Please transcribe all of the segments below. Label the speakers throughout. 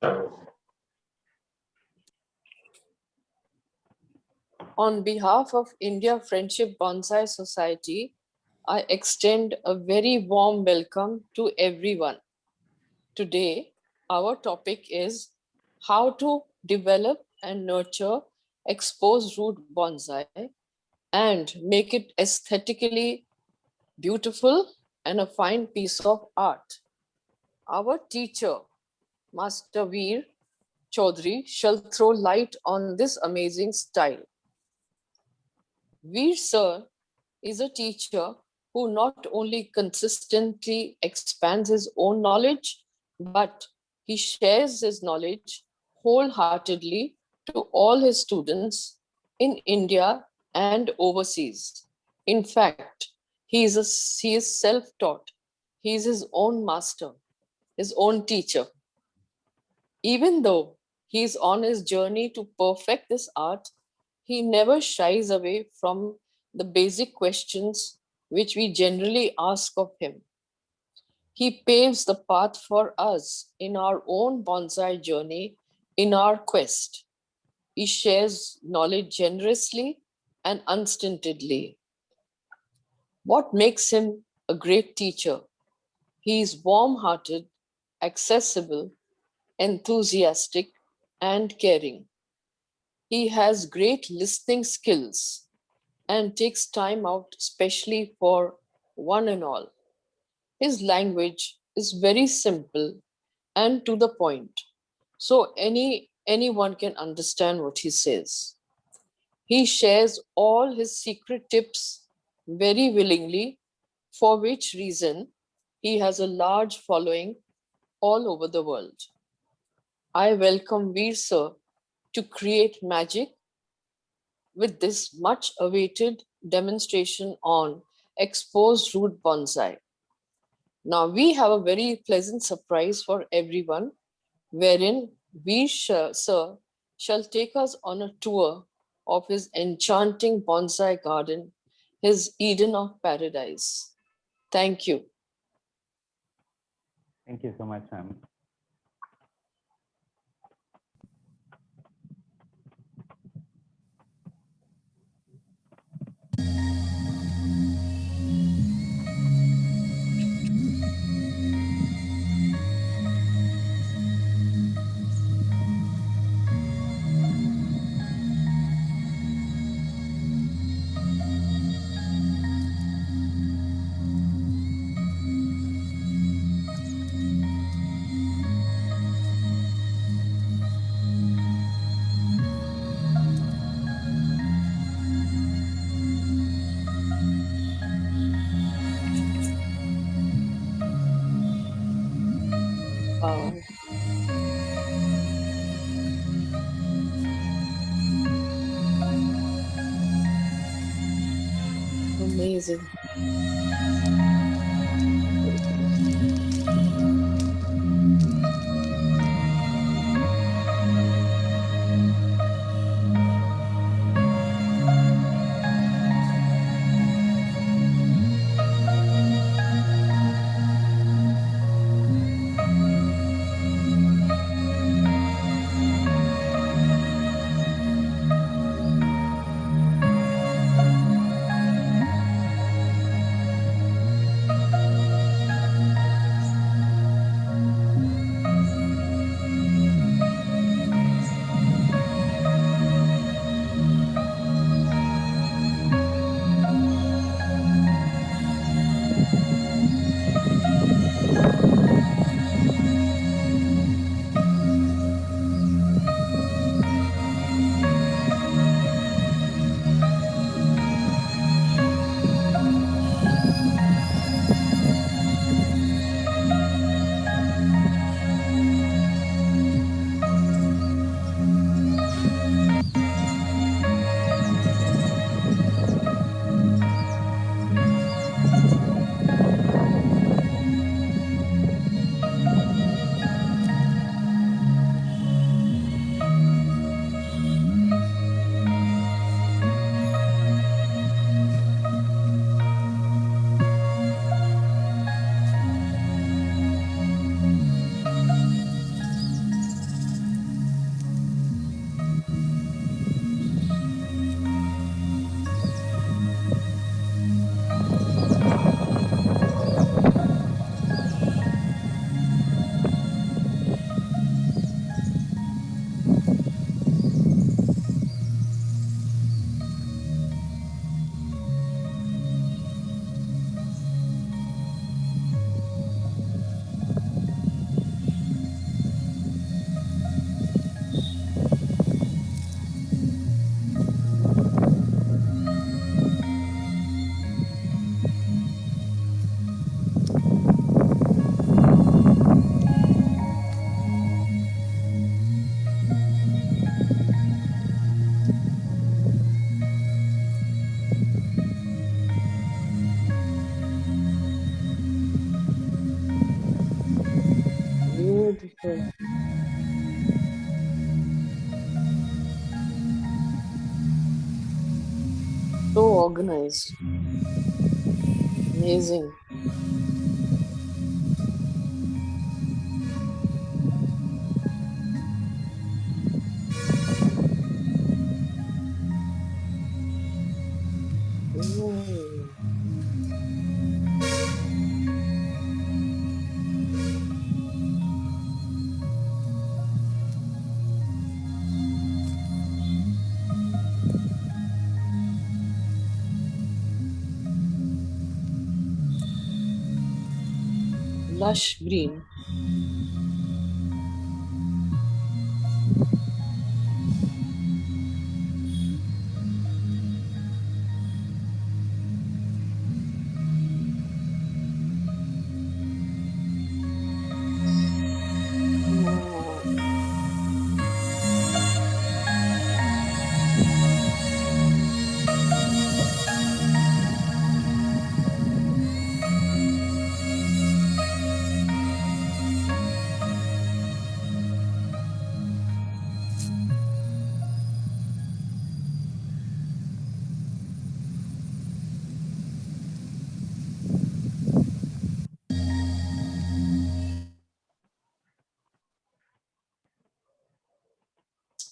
Speaker 1: On behalf of India Friendship Bonsai Society, I extend a very warm welcome to everyone. Today, our topic is how to develop and nurture exposed root bonsai and make it aesthetically beautiful and a fine piece of art. Our teacher, Master Veer Chaudhary, shall throw light on this amazing style. Veer Sir is a teacher who not only consistently expands his own knowledge, but he shares his knowledge wholeheartedly to all his students in India and overseas. In fact, he is self-taught. He is his own master, his own teacher. Even though he is on his journey to perfect this art, he never shies away from the basic questions which we generally ask of him. He paves the path for us in our own bonsai journey, in our quest. He shares knowledge generously and unstintedly. What makes him a great teacher? He is warm hearted, accessible, enthusiastic, and caring. He has great listening skills and takes time out especially for one and all. His language is very simple and to the point, so anyone can understand what he says. He shares all his secret tips very willingly, for which reason he has a large following all over the world. I welcome Veer Sir to create magic with this much awaited demonstration on exposed root bonsai. Now we have a very pleasant surprise for everyone, wherein Sir shall take us on a tour of his enchanting bonsai garden, his Eden of paradise. Thank you.
Speaker 2: Thank you so much, ma'am.
Speaker 1: Wow. Amazing. organized. Amazing. Mm. Lush green. Oh.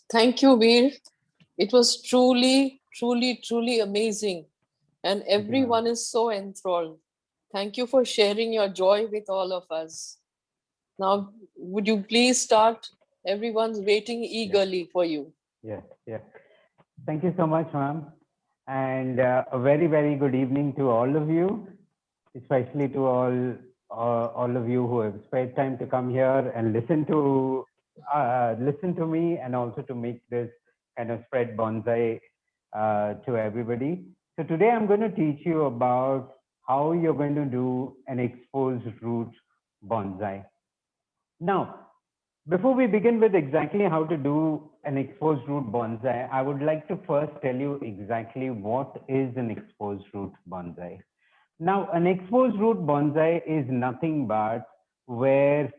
Speaker 1: Thank you, Veer. It was truly, truly, truly amazing. And
Speaker 2: Thank you, ma'am.
Speaker 1: everyone is so enthralled. Thank you for sharing your joy with all of us. Now, would you please start? Everyone's waiting
Speaker 2: Yes,
Speaker 1: eagerly for you.
Speaker 2: yes, yes. Thank you so much, ma'am. And a very, very good evening to all of you, especially to all of you who have spared time to come here and listen to me, and also to make this kind of spread bonsai to everybody. So today I'm going to teach you about how you're going to do an exposed root bonsai. Now, before we begin with exactly how to do an exposed root bonsai, I would like to first tell you exactly what is an exposed root bonsai. Now, an exposed root bonsai is nothing but where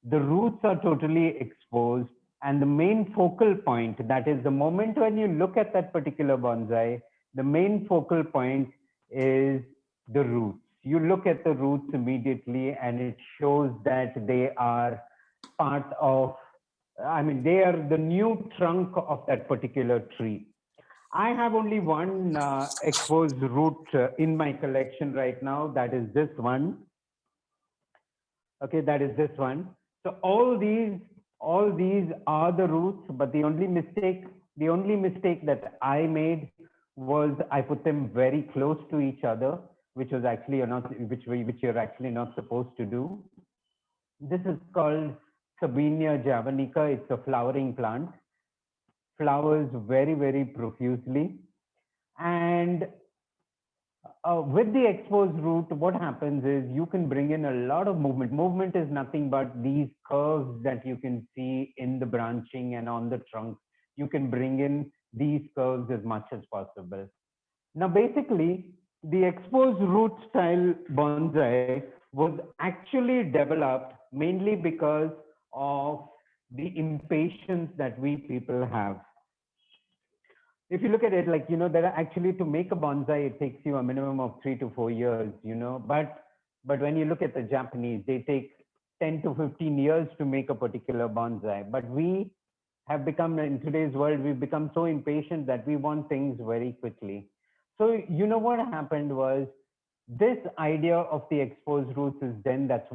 Speaker 2: the roots are totally exposed, and the main focal point, that is the moment when you look at that particular bonsai, the main focal point is the roots. You look at the roots immediately and it shows that they are part of, I mean, they are the new trunk of that particular tree. I have only one exposed root in my collection right now. That is this one. Okay, that is this one. So all these are the roots, but the only mistake that I made was I put them very close to each other, which was actually you're not, which you're actually not supposed to do. This is called Sabinia javanica. It's a flowering plant, flowers very, very profusely. And with the exposed root, what happens is you can bring in a lot of movement. Movement is nothing but these curves that you can see in the branching and on the trunk. You can bring in these curves as much as possible. Now, basically, the exposed root style bonsai was actually developed mainly because of the impatience that we people have. If you look at it, like, there are actually, to make a bonsai, it takes you a minimum of 3 to 4 years, but when you look at the Japanese, they take 10 to 15 years to make a particular bonsai. But we have become, in today's world, we've become so impatient that we want things very quickly. So, what happened was, this idea of the exposed roots is then that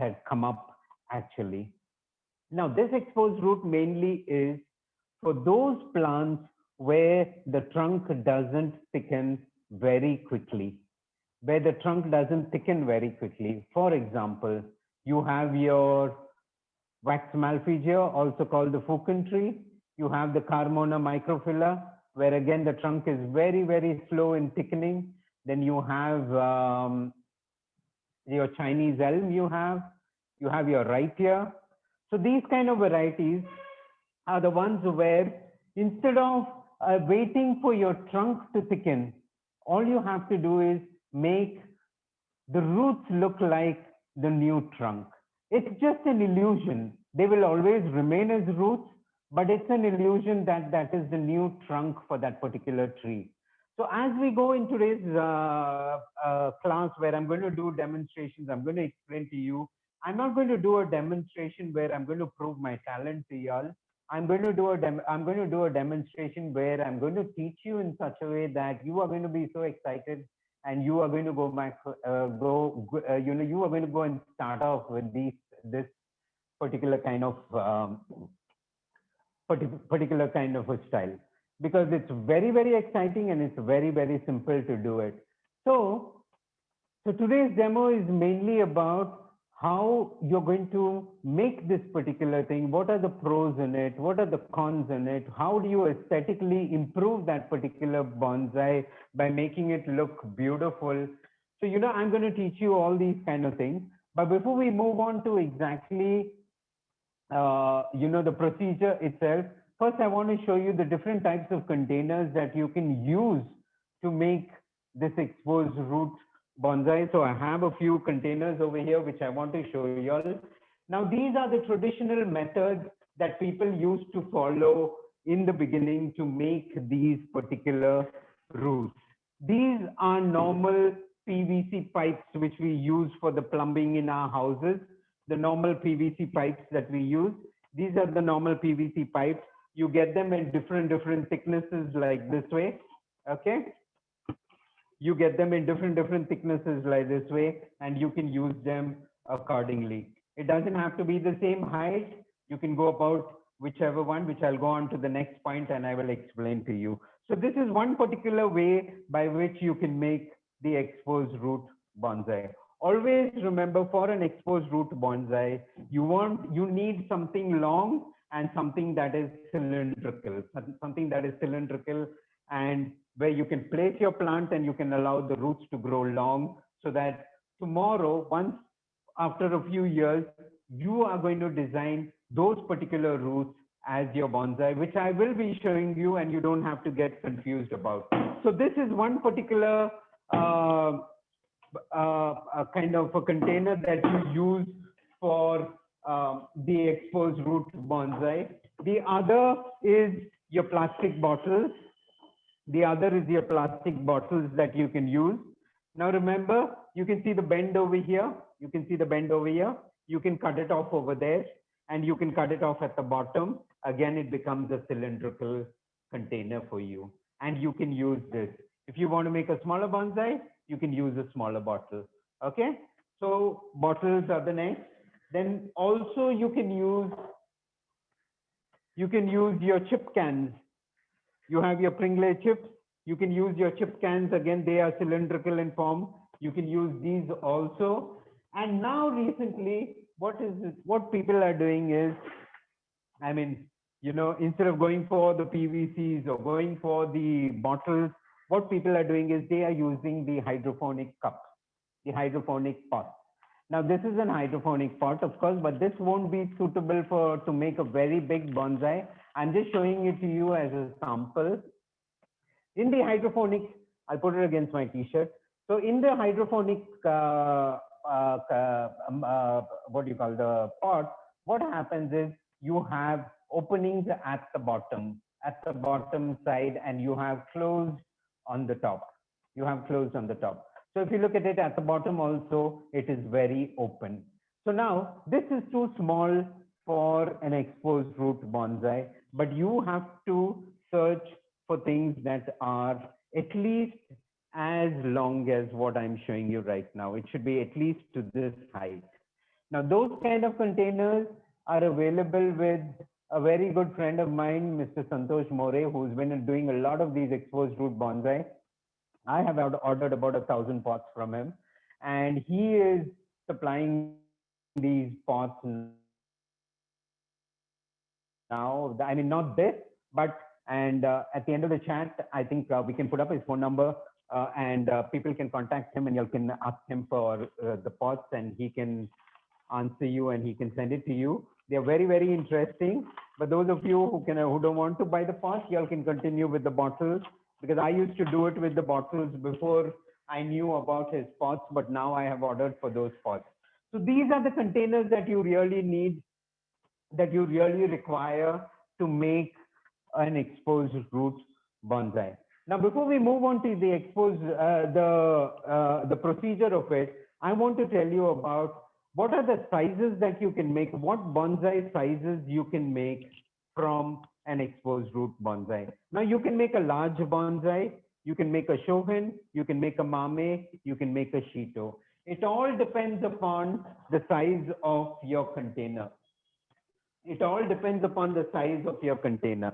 Speaker 2: had come up actually. Now, this exposed root mainly is for those plants where the trunk doesn't thicken very quickly, where the trunk doesn't thicken very quickly. For example, you have your Wax malfigia, also called the Fucun tree. You have the Carmona microphylla, where again the trunk is very, very slow in thickening. Then you have your Chinese elm, you have your Rhytia. So these kind of varieties are the ones where, instead of waiting for your trunk to thicken, all you have to do is make the roots look like the new trunk. It's just an illusion. They will always remain as roots, but it's an illusion that that is the new trunk for that particular tree. So as we go in today's class where I'm going to do demonstrations, I'm going to explain to you. I'm not going to do a demonstration where I'm going to prove my talent to y'all. I'm going to do a demonstration where I'm going to teach you in such a way that you are going to be so excited and you are going to go back, you are going to go and start off with this particular kind of particular kind of a style because it's very, very exciting and it's very, very simple to do it. So, so today's demo is mainly about how you're going to make this particular thing. What are the pros in it? What are the cons in it? How do you aesthetically improve that particular bonsai by making it look beautiful? So, I'm going to teach you all these kind of things. But before we move on to exactly the procedure itself. First, I want to show you the different types of containers that you can use to make this exposed root bonsai. So I have a few containers over here, which I want to show you all. Now, these are the traditional methods that people used to follow in the beginning to make these particular roots. These are normal PVC pipes, which we use for the plumbing in our houses, the normal PVC pipes that we use. These are the normal PVC pipes. You get them in different thicknesses like this way. Okay. You get them in different thicknesses like this way, and you can use them accordingly. It doesn't have to be the same height. You can go about whichever one, which I'll go on to the next point and I will explain to you. So this is one particular way by which you can make the exposed root bonsai. Always remember, for an exposed root bonsai, you need something long and something that is cylindrical, and where you can place your plant and you can allow the roots to grow long, so that tomorrow, once after a few years, you are going to design those particular roots as your bonsai, which I will be showing you, and you don't have to get confused about. So this is one particular a kind of a container that you use for the exposed root bonsai. The other is your plastic bottles. That you can use. Now remember, you can see the bend over here. You can cut it off over there, and you can cut it off at the bottom. Again, it becomes a cylindrical container for you, and you can use this. If you want to make a smaller bonsai, you can use a smaller bottle. Okay, so bottles are the next. Then also you can use your chip cans. You have your Pringle chips. You can use your chip cans. Again, they are cylindrical in form. You can use these also. And now recently, what people are doing is, I mean, instead of going for the PVCs or going for the bottles, what people are doing is they are using the hydroponic cup, the hydroponic pot. Now, this is an hydroponic pot, of course, but this won't be suitable to make a very big bonsai. I'm just showing it to you as a sample. In the hydroponic, I'll put it against my t-shirt. So in the hydroponic, what do you call the pot, what happens is you have openings at the bottom side, and you have closed on the top. So if you look at it at the bottom also, it is very open. So now this is too small for an exposed root bonsai, but you have to search for things that are at least as long as what I'm showing you right now. It should be at least to this height. Now, those kind of containers are available with a very good friend of mine, Mr. Santosh More, who's been doing a lot of these exposed root bonsai. I have ordered about 1,000 pots from him, and he is supplying these pots now. I mean, not this, but at the end of the chat, I think we can put up his phone number, and people can contact him, and you can ask him for the pots, and he can answer you, and he can send it to you. They are very, very interesting. But those of you who don't want to buy the pots, you all can continue with the bottles, because I used to do it with the bottles before I knew about his pots, but now I have ordered for those pots. So these are the containers that you really need, that you really require to make an exposed root bonsai. Now, before we move on to the the procedure of it, I want to tell you about what are the sizes that you can make, what bonsai sizes you can make from an exposed root bonsai. Now, you can make a large bonsai, you can make a shohin, you can make a mame, you can make a shito. It all depends upon the size of your container. It all depends upon the size of your container.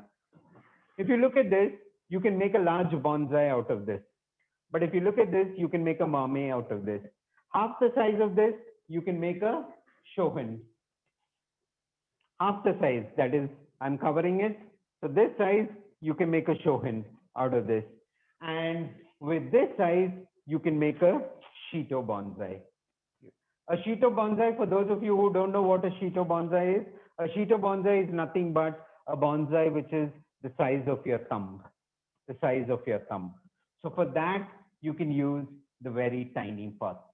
Speaker 2: If you look at this, you can make a large bonsai out of this. But if you look at this, you can make a mame out of this. Half the size of this, you can make a shohin. Half the size, that is, I'm covering it. So this size, you can make a shohin out of this. And with this size, you can make a shito bonsai. A shito bonsai, for those of you who don't know what a shito bonsai is, a shito bonsai is nothing but a bonsai which is the size of your thumb, the size of your thumb. So for that, you can use the very tiny pot.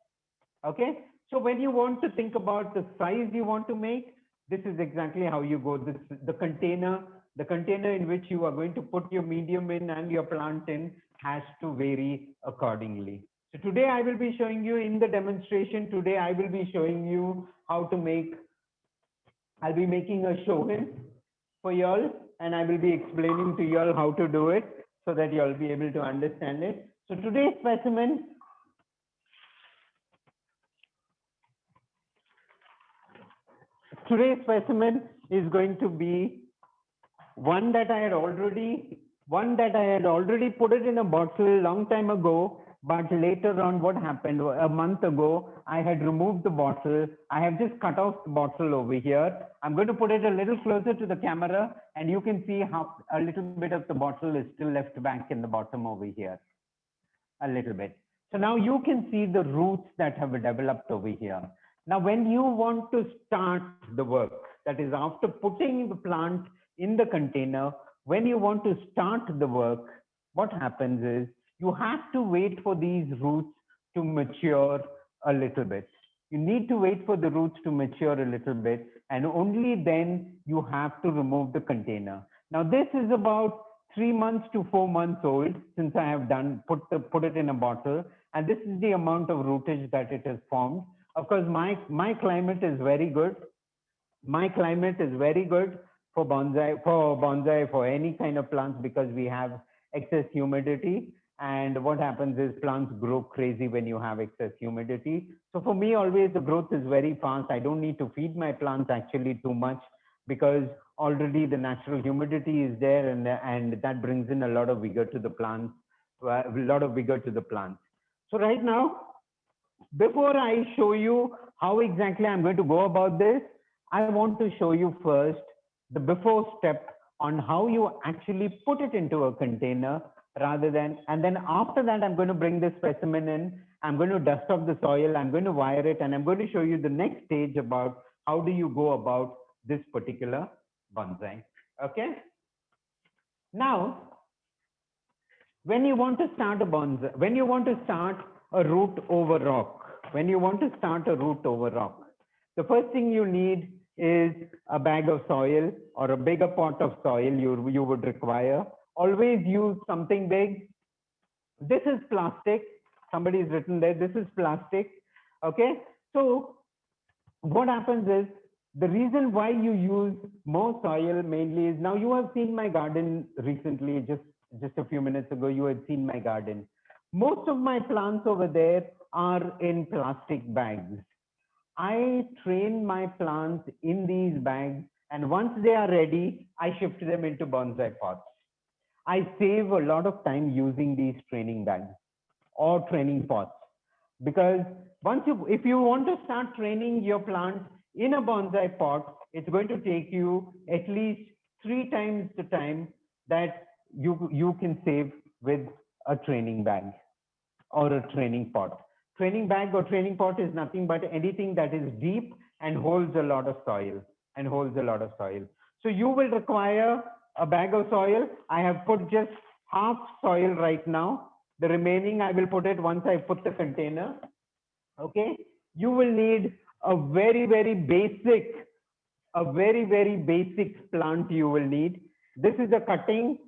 Speaker 2: Okay. So when you want to think about the size you want to make, this is exactly how you go. This the container in which you are going to put your medium in and your plant in has to vary accordingly. So today I will be showing you in the demonstration. Today I will be showing you how to make. I'll be making a shohin for y'all, and I will be explaining to y'all how to do it so that y'all be able to understand it. So today's specimen. Today's specimen is going to be one that I had already put it in a bottle long time ago, but later on what happened, a month ago, I had removed the bottle. I have just cut off the bottle over here. I'm going to put it a little closer to the camera, and you can see how a little bit of the bottle is still left back in the bottom over here, a little bit. So now you can see the roots that have developed over here. Now, when you want to start the work, that is after putting the plant in the container, when you want to start the work, what happens is you have to wait for these roots to mature a little bit. You need to wait for the roots to mature a little bit, and only then you have to remove the container. Now, this is about 3 months to 4 months old since I have put it in a bottle, and this is the amount of rootage that it has formed. Of course, my climate is very good. My climate is very good for bonsai, for any kind of plants, because we have excess humidity. And what happens is plants grow crazy when you have excess humidity. So for me, always the growth is very fast. I don't need to feed my plants actually too much, because already the natural humidity is there, and that brings in a lot of vigor to the plants, So right now, before I show you how exactly I'm going to go about this, I want to show you first the before step on how you actually put it into a container and then after that, I'm going to bring this specimen in. I'm going to dust off the soil. I'm going to wire it, and I'm going to show you the next stage about how do you go about this particular bonsai. Okay. Now, when you want to start a bonsai, when you want to start a root over rock, the first thing you need is a bag of soil or a bigger pot of soil you would require. Always use something big. This is plastic. Somebody's written there, this is plastic. Okay. So what happens is, the reason why you use more soil mainly is, now you have seen my garden recently, just a few minutes ago, you had seen my garden. Most of my plants over there are in plastic bags. I train my plants in these bags, and once they are ready, I shift them into bonsai pots. I save a lot of time using these training bags or training pots, because if you want to start training your plant in a bonsai pot, it's going to take you at least 3 times the time that you can save with a training bag or a training pot. Training bag or training pot is nothing but anything that is deep and holds a lot of soil. So you will require a bag of soil. I have put just half soil right now. The remaining I will put it once I put the container. Okay. You will need a very, very basic plant you will need. This is a cutting.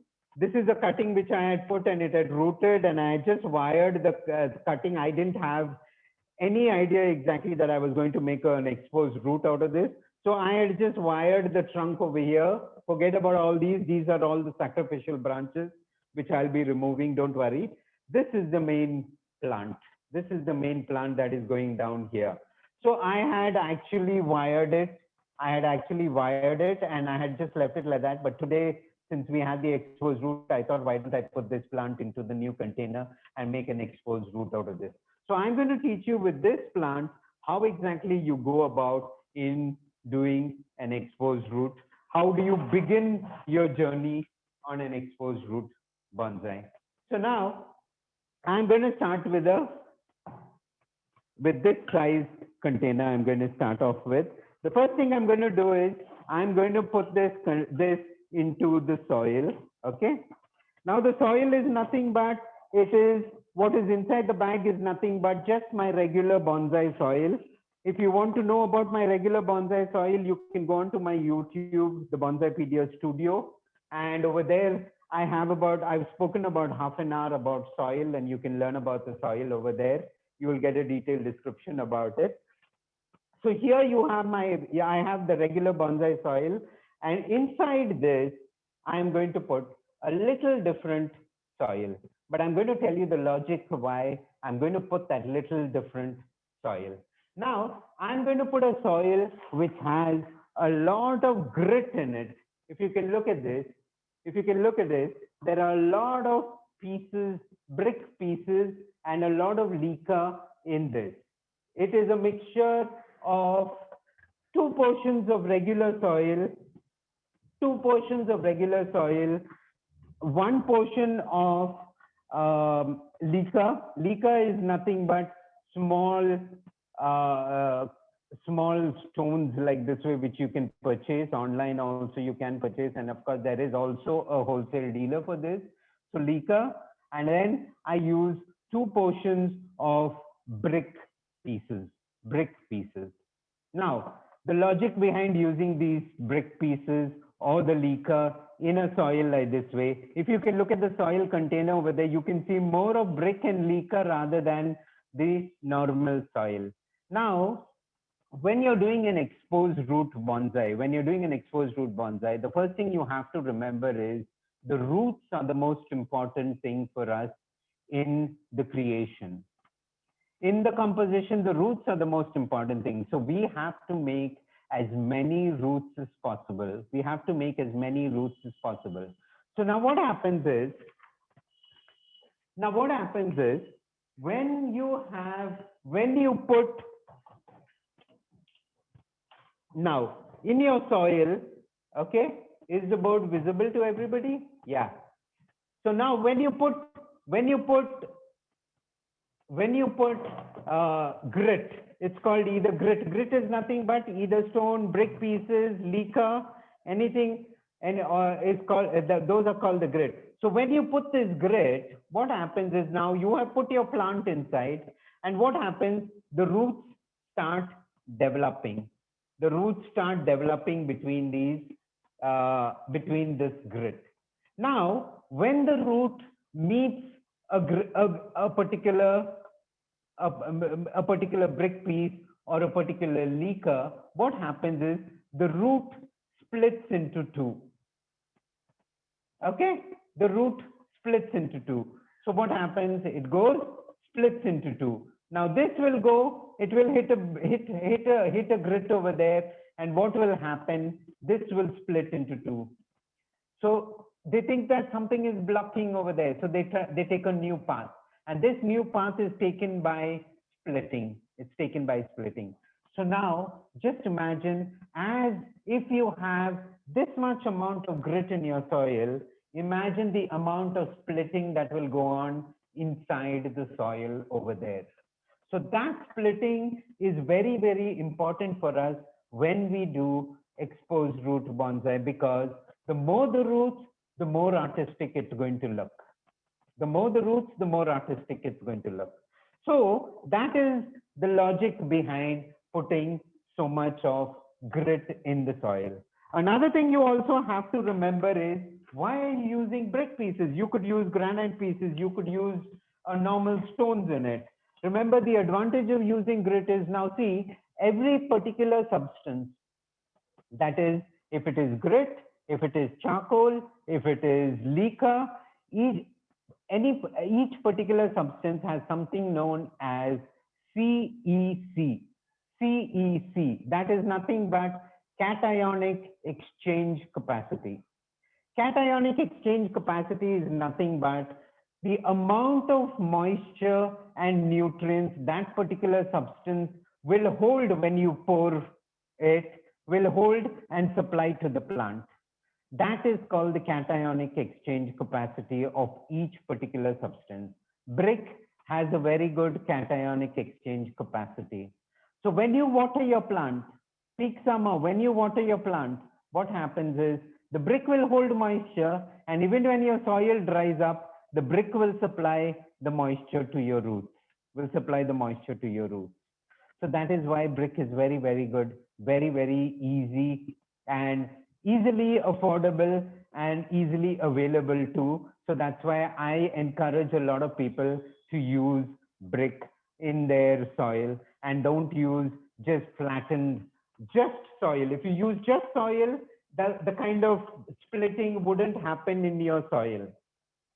Speaker 2: this is the cutting which I had put, and it had rooted, and I had just wired the cutting. I didn't have any idea exactly that I was going to make an exposed root out of this. So I had just wired the trunk over here. Forget about all these. These are all the sacrificial branches, which I'll be removing. Don't worry. This is the main plant. This is the main plant that is going down here. So I had actually wired it. And I had just left it like that. But today, since we had the exposed root, I thought, why don't I put this plant into the new container and make an exposed root out of this? So I'm going to teach you with this plant how exactly you go about in doing an exposed root. How do you begin your journey on an exposed root bonsai? So now I'm going to start with this size container. I'm going to start off with. The first thing I'm going to do is I'm going to put this into the soil. Okay. Now the soil is nothing but what is inside the bag is nothing but just my regular bonsai soil. If you want to know about my regular bonsai soil, you can go onto my YouTube, the Bonsaipedia Studio. And over there, I've spoken about half an hour about soil, and you can learn about the soil over there. You will get a detailed description about it. So here you have I have the regular bonsai soil, and inside this, I'm going to put a little different soil. But I'm going to tell you the logic why I'm going to put that little different soil. Now, I'm going to put a soil which has a lot of grit in it. If you can look at this, there are a lot of pieces, brick pieces, and a lot of leca in this. It is a mixture of 2 portions of regular soil, 1 portion of leca. Leca is nothing but small stones like this way, which you can purchase online. Also you can purchase, and of course there is also a wholesale dealer for this. So leca, and then I use 2 portions of brick pieces. Now the logic behind using these brick pieces or the leca in a soil like this way, if you can look at the soil container over there, you can see more of brick and leca rather than the normal soil. Now, when you're doing an exposed root bonsai, the first thing you have to remember is the roots are the most important thing for us in the creation. In the composition, the roots are the most important thing. So we have to make as many roots as possible. So now what happens is when you put, now in your soil, okay, is the board visible to everybody? Yeah. So now when you put grit, it's called either grit. Grit is nothing but either stone, brick pieces, leca, anything, and it's called those are called the grit. So when you put this grit, what happens is now you have put your plant inside, and what happens? The roots start developing. Between this grit. Now, when the root meets a particular brick piece or a particular leca, what happens is the root splits into 2. Okay, the root splits into 2. So what happens? It splits into 2. Now this will go. It will hit a grit over there, and what will happen? This will split into 2. So they think that something is blocking over there. So they take a new path. And this new path is taken by splitting. So now just imagine as if you have this much amount of grit in your soil, imagine the amount of splitting that will go on inside the soil over there. So that splitting is very, very important for us when we do exposed root bonsai, because the more the roots, the more artistic it's going to look. So that is the logic behind putting so much of grit in the soil. Another thing you also have to remember is why are you using brick pieces? You could use granite pieces. You could use normal stones in it. Remember, the advantage of using grit is now see every particular substance. That is, if it is grit, if it is charcoal, if it is leca, each, each particular substance has something known as CEC. CEC, that is nothing but cationic exchange capacity. Cationic exchange capacity is nothing but the amount of moisture and nutrients that particular substance will hold when you pour it, will hold and supply to the plant. That is called the cationic exchange capacity of each particular substance. Brick has a very good cationic exchange capacity. So when you water your plant, peak summer, when you water your plant, what happens is the brick will hold moisture, and even when your soil dries up, the brick will supply the moisture to your roots, will supply the moisture to your roots. So that is why brick is very, very good, very, very easy and easily affordable and easily available too. So that's why I encourage a lot of people to use brick in their soil and don't use just flattened, just soil. If you use just soil, the kind of splitting wouldn't happen in your soil.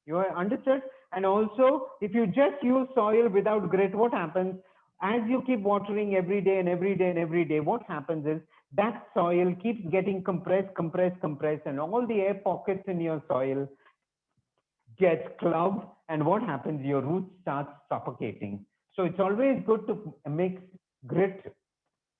Speaker 2: You understood? And also, if you just use soil without grit, what happens? As you keep watering every day and every day and every day, what happens is that soil keeps getting compressed, and all the air pockets in your soil get clogged. And what happens? Your roots start suffocating. So it's always good to mix grit.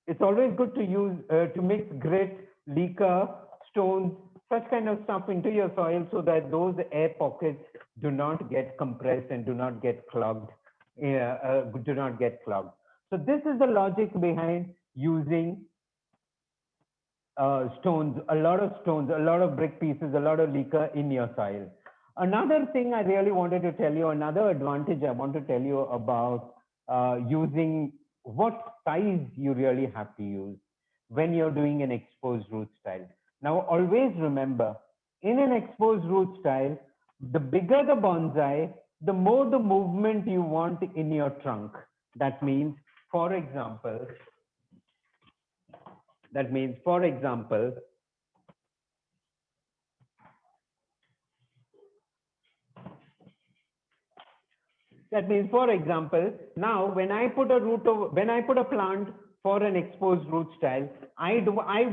Speaker 2: It's always good to use to mix grit, leca, stones, such kind of stuff into your soil so that those air pockets do not get compressed and do not get clogged. Do not get clogged. So this is the logic behind using stones, a lot of stones, a lot of brick pieces, a lot of leca in your soil. Another thing I really wanted to tell you, another advantage I want to tell you about using what size you really have to use when you're doing an exposed root style. Now, always remember, in an exposed root style, the bigger the bonsai, the more the movement you want in your trunk. That means, for example, that means, for example, now when I put a when I put a plant for an exposed root style, I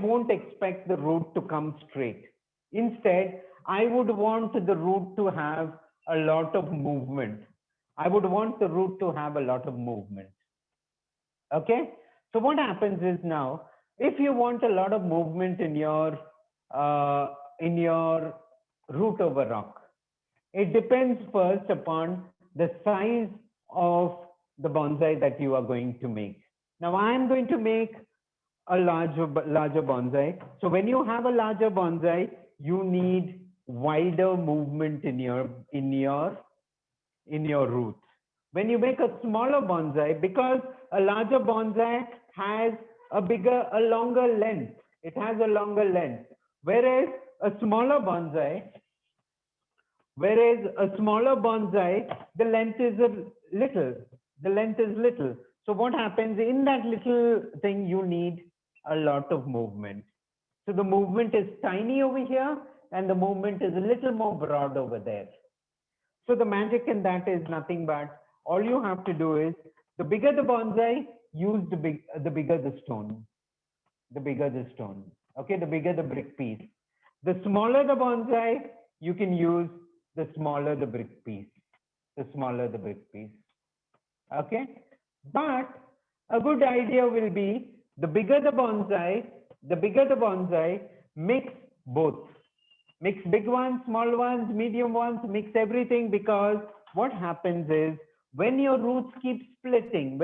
Speaker 2: won't expect the root to come straight. Instead, I would want the root to have a lot of movement. I would want the root to have a lot of movement. Okay. So what happens is now, if you want a lot of movement in your root over rock, it depends first upon the size of the bonsai that you are going to make. Now I am going to make a larger bonsai. So when you have a larger bonsai, you need wider movement in your roots. When you make a smaller bonsai, because a larger bonsai has a longer length. It has a longer length. Whereas a smaller bonsai, the length is little. The length is little. So what happens in that little thing? You need a lot of movement. So the movement is tiny over here, and the movement is a little more broad over there. So the magic in that is nothing but all you have to do is the bigger the bonsai, use the bigger the stone. The bigger the stone. Okay, the bigger the brick piece. The smaller the bonsai, you can use the smaller the brick piece. The smaller the brick piece. Okay, but a good idea will be the bigger the bonsai, mix both. Mix big ones, small ones, medium ones, mix everything, because what happens is when your roots keep splitting,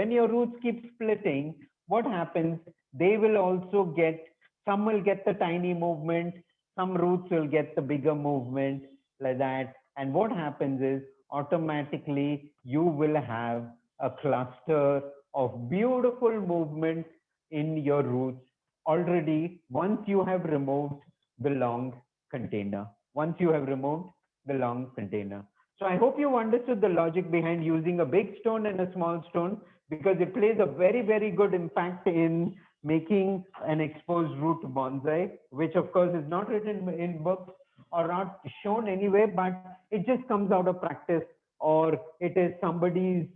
Speaker 2: what happens? They will also get, some will get the tiny movement, some roots will get the bigger movement like that. And what happens is automatically you will have a cluster of beautiful movement in your roots already once you have removed the long container. once you have removed the long container. So I hope you understood the logic behind using a big stone and a small stone, because it plays a very, very good impact in making an exposed root bonsai, which of course is not written in books or not shown anywhere, but it just comes out of practice, or it is somebody's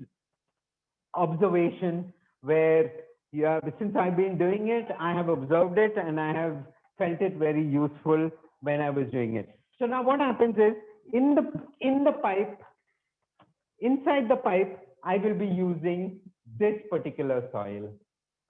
Speaker 2: observation where, yeah, since I've been doing it, I have observed it and I have felt it very useful when I was doing it. So now what happens is, in the pipe, inside the pipe, I will be using this particular soil.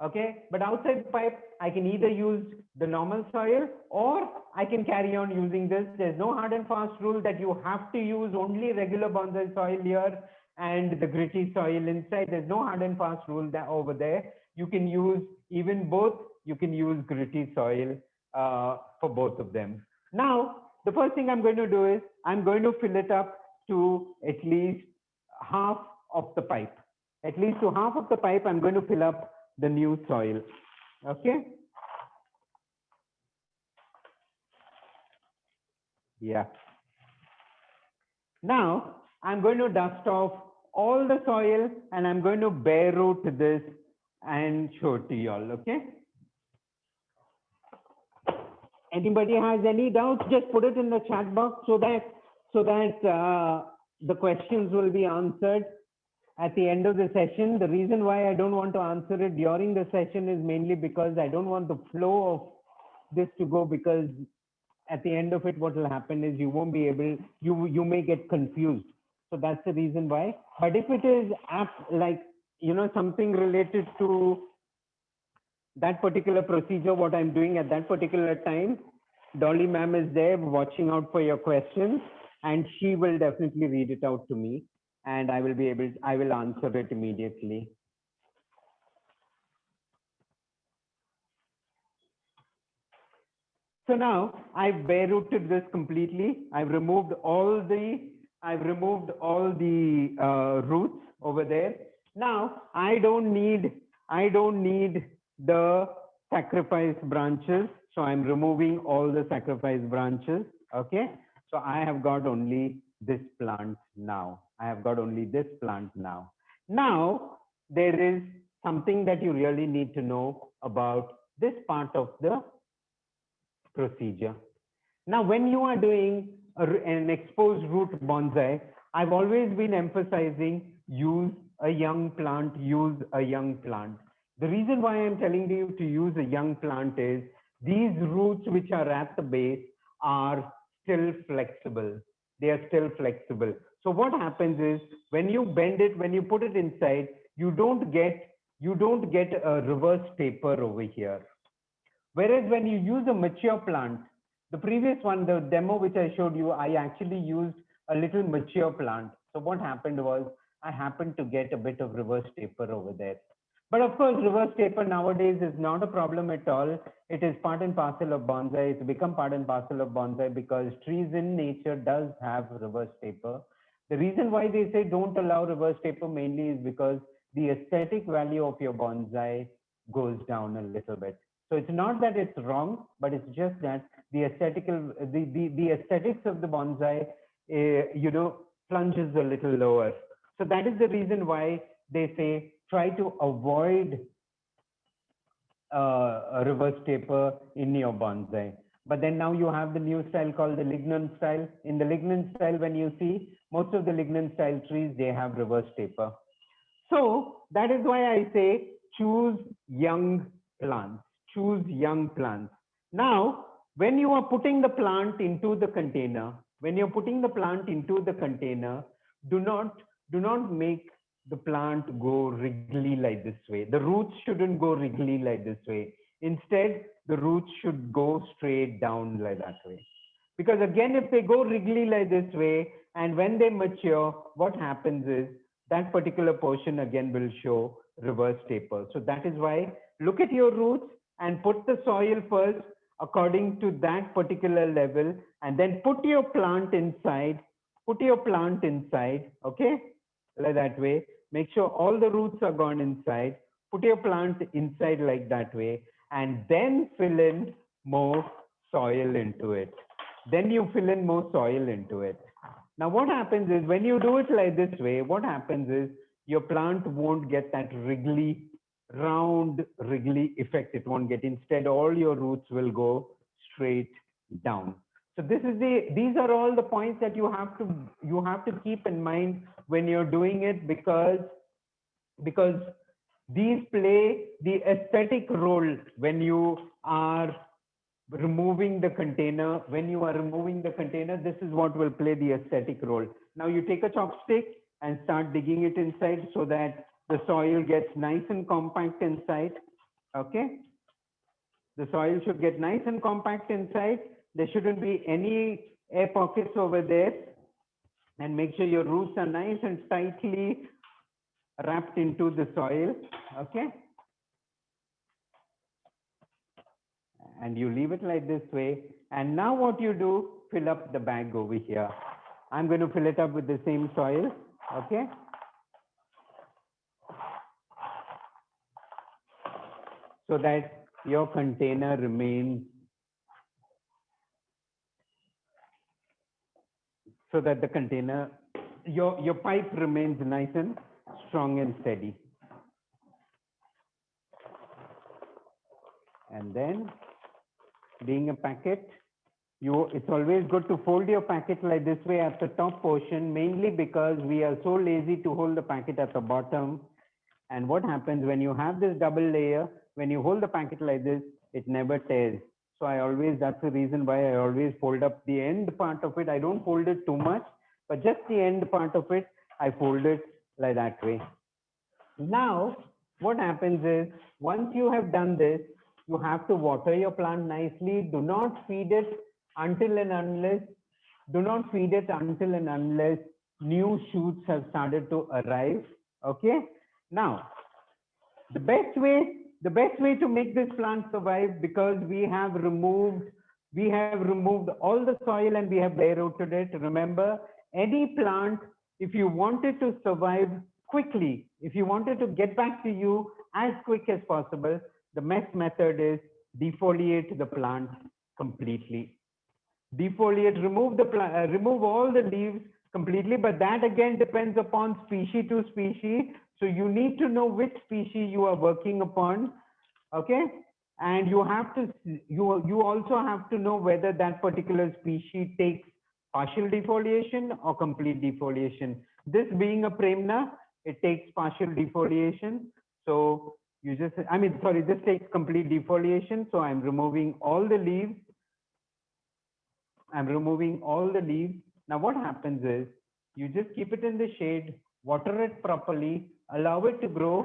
Speaker 2: Okay, but outside the pipe, I can either use the normal soil or I can carry on using this. There's no hard and fast rule that you have to use only regular bonsai soil here and the gritty soil inside. There's no hard and fast rule that over there. You can use even both. You can use gritty soil for both of them. Now, the first thing I'm going to do is I'm going to fill it up to at least half of the pipe. At least to half of the pipe, I'm going to fill up the new soil. Okay. Yeah. Now I'm going to dust off all the soil and I'm going to bare root this and show it to you all. Okay. Anybody has any doubts, just put it in the chat box so that the questions will be answered at the end of the session. The reason why I don't want to answer it during the session is mainly because I don't want the flow of this to go, because at the end of it, what will happen is you won't be able, you may get confused. So that's the reason why. But if it is like, you know, something related to that particular procedure, what I'm doing at that particular time, Dolly ma'am is there watching out for your questions, and she will definitely read it out to me, and I will answer it immediately. So now I've bare rooted this completely. I've removed all the roots over there. Now I don't need the sacrifice branches. So I'm removing all the sacrifice branches. Okay. So I have got only this plant now. I have got only this plant now. Now there is something that you really need to know about this part of the procedure. Now, when you are doing an exposed root bonsai, I've always been emphasizing use a young plant, use a young plant. The reason why I'm telling you to use a young plant is these roots which are at the base are still flexible. They are still flexible. So what happens is when you bend it, when you put it inside, you don't get a reverse taper over here. Whereas when you use a mature plant, the previous one, the demo which I showed you, I actually used a little mature plant. So what happened was I happened to get a bit of reverse taper over there. But of course, reverse taper nowadays is not a problem at all. It is part and parcel of bonsai. It's become part and parcel of bonsai because trees in nature does have reverse taper. The reason why they say don't allow reverse taper mainly is because the aesthetic value of your bonsai goes down a little bit. So it's not that it's wrong, but it's just that the aesthetics of the bonsai, plunges a little lower. So that is the reason why they say try to avoid a reverse taper in your bonsai. But then now you have the new style called the lignan style. In the lignan style, when you see most of the lignan style trees, they have reverse taper. So that is why I say choose young plants. Choose young plants. Now, when you are putting the plant into the container, do not make the plant go wriggly like this way. The roots shouldn't go wriggly like this way. Instead, the roots should go straight down like that way. Because again, if they go wriggly like this way, and when they mature, what happens is that particular portion again will show reverse taper. So that is why look at your roots and put the soil first according to that particular level, and then put your plant inside, okay, like that way. Make sure all the roots are gone inside, put your plant inside like that way, and then fill in more soil into it. then you fill in more soil into it. Now what happens is when you do it like this way, what happens is your plant won't get that wriggly, round, wriggly effect. It won't get. Instead, all your roots will go straight down. So these are all the points that you have to keep in mind when you're doing it, because these play the aesthetic role when you are removing the container. When you are removing the container, this is what will play the aesthetic role. Now you take a chopstick and start digging it inside so that the soil gets nice and compact inside. Okay, the soil should get nice and compact inside. There shouldn't be any air pockets over there, and make sure your roots are nice and tightly wrapped into the soil. Okay, and you leave it like this way. And now what you do, fill up the bag over here. I'm going to fill it up with the same soil. Okay, so that your container remains, so that the container, your pipe remains nice and strong and steady. And then, being a packet, it's always good to fold your packet like this way at the top portion, mainly because we are so lazy to hold the packet at the bottom. And what happens when you have this double layer, when you hold the packet like this, it never tears. So that's the reason why I always fold up the end part of it. I don't fold it too much, but just the end part of it, I fold it like that way. Now, what happens is, once you have done this, you have to water your plant nicely. Do not feed it until and unless new shoots have started to arrive. Okay. Now, the best way to make this plant survive, because we have removed all the soil and we have bare rooted it. Remember, any plant, if you wanted to survive quickly, if you wanted to get back to you as quick as possible, the best method is defoliate the plant completely. Defoliate, remove all the leaves completely, but that again depends upon species to species. So you need to know which species you are working upon. Okay, and you also have to know whether that particular species takes partial defoliation or complete defoliation. This being a Premna, it takes partial defoliation. So this takes complete defoliation. So I'm removing all the leaves. Now what happens is, you just keep it in the shade, water it properly, allow it to grow.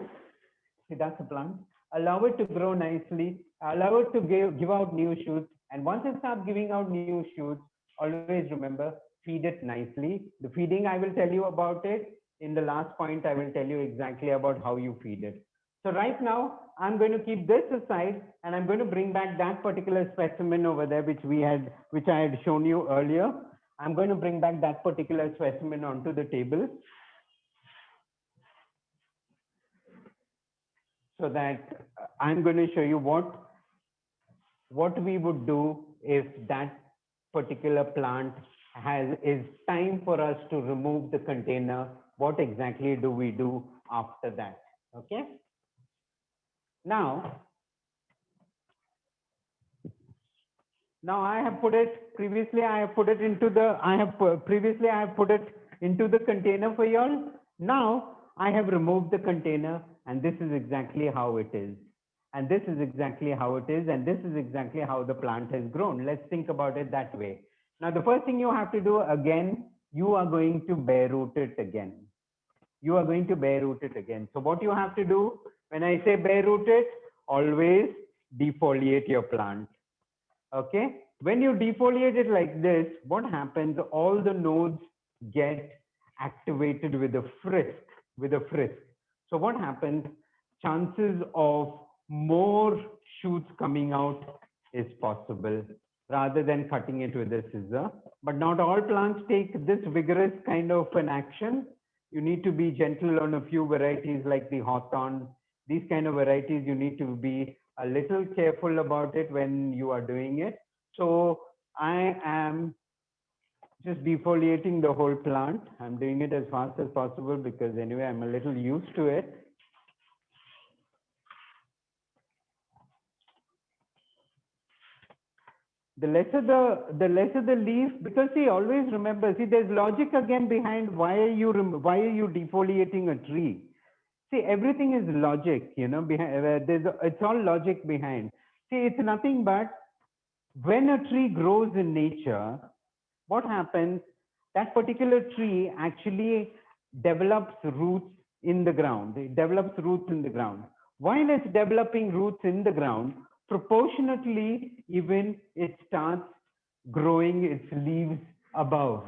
Speaker 2: See, that's a plant. Allow it to grow nicely, allow it to give out new shoots. And once it starts giving out new shoots, always remember, feed it nicely. The feeding, I will tell you about it. In the last point, I will tell you exactly about how you feed it. So right now, I'm going to keep this aside and I'm going to bring back that particular specimen over there, which I had shown you earlier. I'm going to bring back that particular specimen onto the table, so that I'm going to show you what we would do if that particular plant is time for us to remove the container. What exactly do we do after that? Okay. Now I have put it previously. I have put it into the container for y'all. Now I have removed the container, and this is exactly how it is. And this is exactly how it is, and this is exactly how the plant has grown. Let's think about it that way. Now, the first thing you have to do again, you are going to bare root it again. So what you have to do, when I say bare root it, always defoliate your plant. Okay, when you defoliate it like this, what happens? All the nodes get activated with a frisk. So what happens? Chances of more shoots coming out is possible, rather than cutting it with a scissor. But not all plants take this vigorous kind of an action. You need to be gentle on a few varieties like the hawthorn. These kind of varieties, you need to be a little careful about it when you are doing it. So I am just defoliating the whole plant. I'm doing it as fast as possible because anyway, I'm a little used to it. The lesser the leaf, because see, always remember, see, there's logic again behind why are you defoliating a tree. See, everything is logic, you know, behind it's all logic behind. See, it's nothing but when a tree grows in nature, what happens? That particular tree actually develops roots in the ground. It develops roots in the ground. While it's developing roots in the ground, proportionately, even it starts growing its leaves above,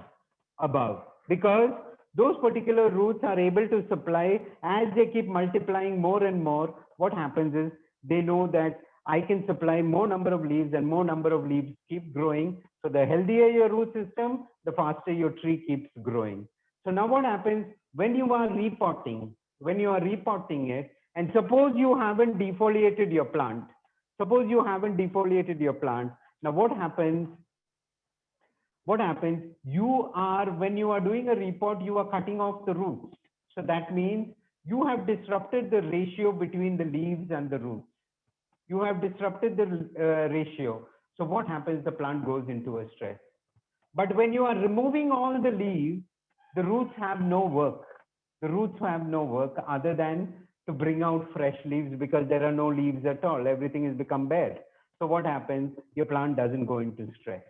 Speaker 2: because those particular roots are able to supply, as they keep multiplying more and more. What happens is they know that I can supply more number of leaves, and more number of leaves keep growing. So the healthier your root system, the faster your tree keeps growing. So now what happens when you are repotting? When you are repotting it, and suppose you haven't defoliated your plant. Suppose you haven't defoliated your plant. Now what happens? What happens? You are, when you are doing a repot, you are cutting off the roots. So that means you have disrupted the ratio between the leaves and the roots. You have disrupted the ratio. So what happens? The plant goes into a stress. But when you are removing all the leaves, the roots have no work. The roots have no work other than to bring out fresh leaves, because there are no leaves at all. Everything has become bare. So what happens? Your plant doesn't go into stress.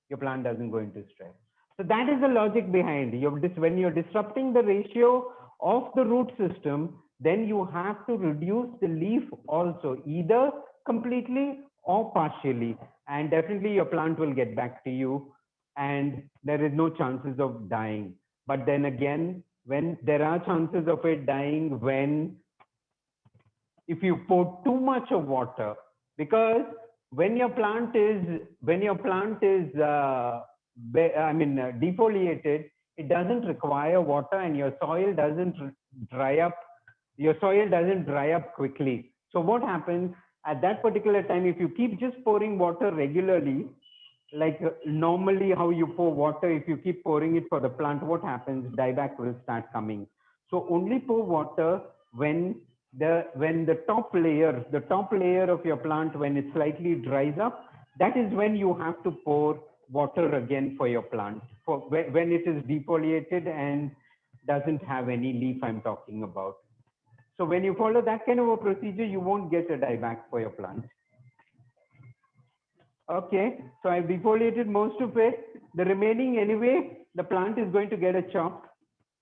Speaker 2: Your plant doesn't go into stress. So that is the logic behind when you're disrupting the ratio of the root system, then you have to reduce the leaf also, either completely or partially, and definitely your plant will get back to you, and there is no chances of dying. But then again, when there are chances of it dying, when if you pour too much of water, because when your plant is defoliated, it doesn't require water, and your soil doesn't dry up. Your soil doesn't dry up quickly. So what happens at that particular time, if you keep just pouring water regularly, like normally how you pour water, if you keep pouring it for the plant, what happens? Dieback will start coming. So only pour water when the top layer of your plant, when it slightly dries up, that is when you have to pour water again for your plant, for when it is defoliated and doesn't have any leaf, I'm talking about. So when you follow that kind of a procedure, you won't get a dieback for your plant. Okay, so I've defoliated most of it. The remaining anyway, the plant is going to get a chop.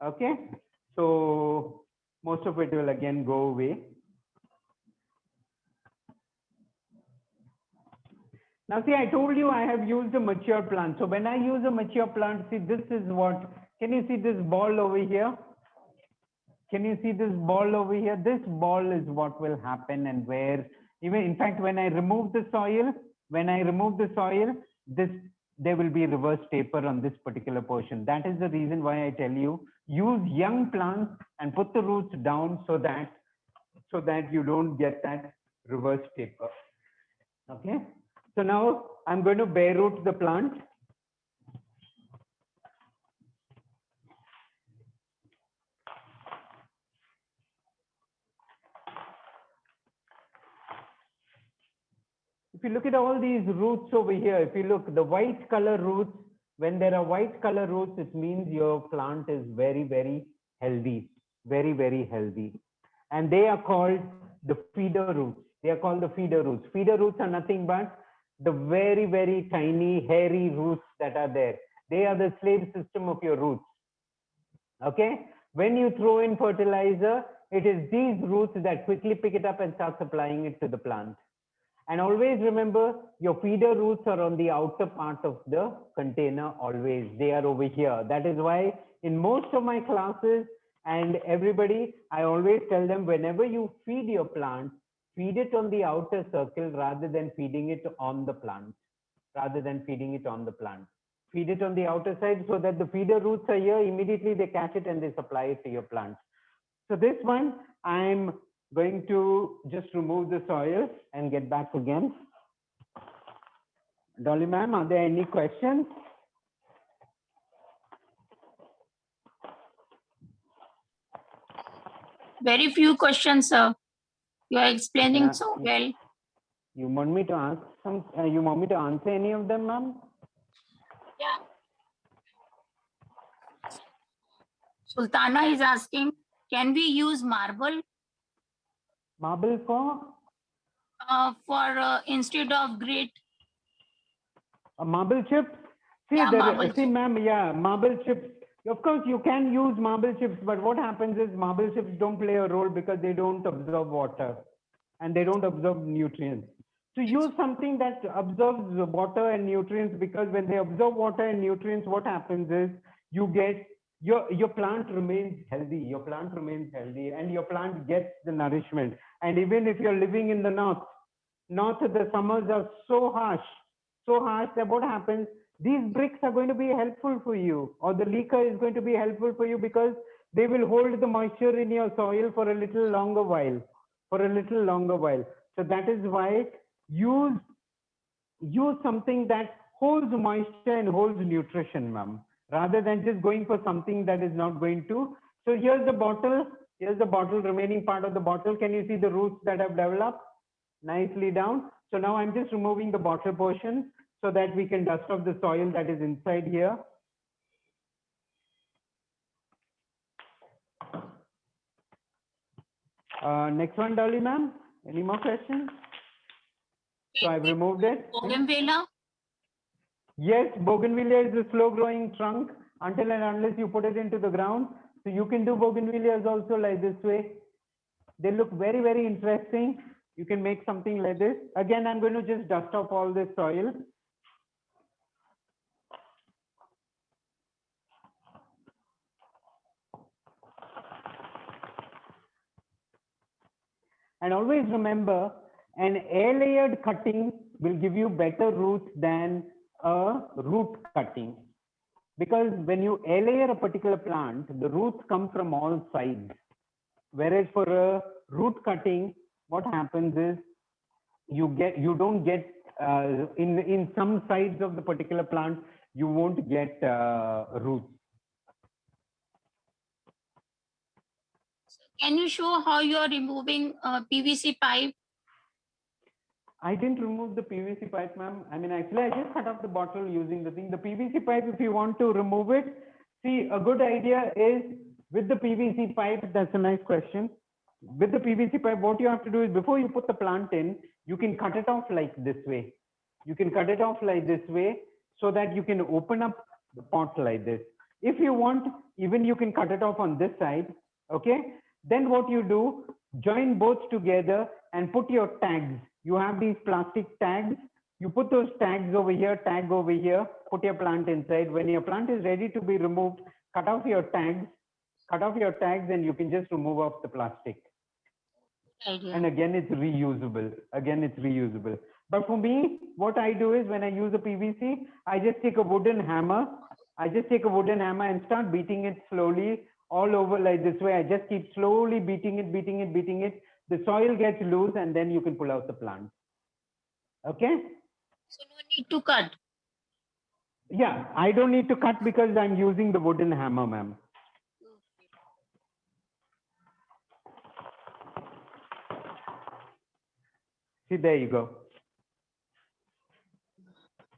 Speaker 2: Okay, so most of it will again go away. Now see, I told you I have used a mature plant. So when I use a mature plant, see, this is what, can you see this ball over here? Can you see this ball over here? This ball is what will happen, and where, even in fact, when I remove the soil, there will be reverse taper on this particular portion. That is the reason why I tell you, use young plants and put the roots down so that you don't get that reverse taper. Okay. So now I'm going to bare root the plant. If you look at all these roots over here, if you look, the white color roots, when there are white color roots, it means your plant is very, very healthy, very, very healthy. And they are called the feeder roots. They are called the feeder roots. Feeder roots are nothing but the very, very tiny, hairy roots that are there. They are the slave system of your roots. Okay? When you throw in fertilizer, it is these roots that quickly pick it up and start supplying it to the plant. And always remember, your feeder roots are on the outer part of the container always. They are over here. That is why in most of my classes and everybody, I always tell them, whenever you feed your plant, feed it on the outer circle rather than feeding it on the plant. Feed it on the outer side so that the feeder roots are here. Immediately they catch it and they supply it to your plant. So this one, I'm going to just remove the soil and get back again. Dolly ma'am, are there any questions?
Speaker 3: Very few questions, sir. You are explaining
Speaker 2: Yeah,
Speaker 3: so well.
Speaker 2: You want me to ask some? You want me to answer any of them, ma'am?
Speaker 3: Yeah. Sultana is asking, can we use marble
Speaker 2: Marble for
Speaker 3: for instead of grit?
Speaker 2: marble chips? See,
Speaker 3: Yeah, marble
Speaker 2: see,
Speaker 3: chip.
Speaker 2: ma'am, yeah, marble chips. Of course, you can use marble chips, but what happens is marble chips don't play a role because they don't absorb water and they don't absorb nutrients. So use something that absorbs the water and nutrients, because when they absorb water and nutrients, what happens is you get your plant remains healthy. Your plant remains healthy, and your plant gets the nourishment. And even if you're living in the north, the summers are so harsh that what happens? These bricks are going to be helpful for you, or the leaker is going to be helpful for you, because they will hold the moisture in your soil for a little longer while, So that is why use something that holds moisture and holds nutrition, ma'am, rather than just going for something that is not going to. So here's the bottle. Remaining part of the bottle. Can you see the roots that have developed nicely down? So now I'm just removing the bottle portion so that we can dust off the soil that is inside here. Next one, Dolly ma'am. Any more questions? So I've removed it.
Speaker 3: Bougainvillea?
Speaker 2: Yes, bougainvillea is a slow growing trunk until and unless you put it into the ground. So you can do bougainvilleas also like this way. They look very, very interesting. You can make something like this. Again, I'm going to just dust off all this soil. And always remember, an air layered cutting will give you better roots than a root cutting. Because when you air layer a particular plant, the roots come from all sides. Whereas for a root cutting, what happens is you don't get in some sides of the particular plant, you won't get roots.
Speaker 3: Can you show how you are removing PVC pipe?
Speaker 2: I didn't remove the PVC pipe, ma'am. I mean, actually, I just cut off the bottle using the thing. The PVC pipe, if you want to remove it, see, a good idea is with the PVC pipe, that's a nice question. With the PVC pipe, what you have to do is before you put the plant in, you can cut it off like this way. You can cut it off like this way so that you can open up the pot like this. If you want, even you can cut it off on this side, okay? Then what you do, join both together and put your tags. You have these plastic tags. You put those tags over here, tag over here, put your plant inside. When your plant is ready to be removed, cut off your tags, and you can just remove off the plastic.
Speaker 3: Idea.
Speaker 2: And again, it's reusable. But for me, what I do is when I use a PVC, I just take a wooden hammer. And start beating it slowly all over like this way. I just keep slowly beating it. The soil gets loose and then you can pull out the plant. Okay?
Speaker 3: So no need to cut.
Speaker 2: Yeah, I don't need to cut because I'm using the wooden hammer, ma'am. See, there you go.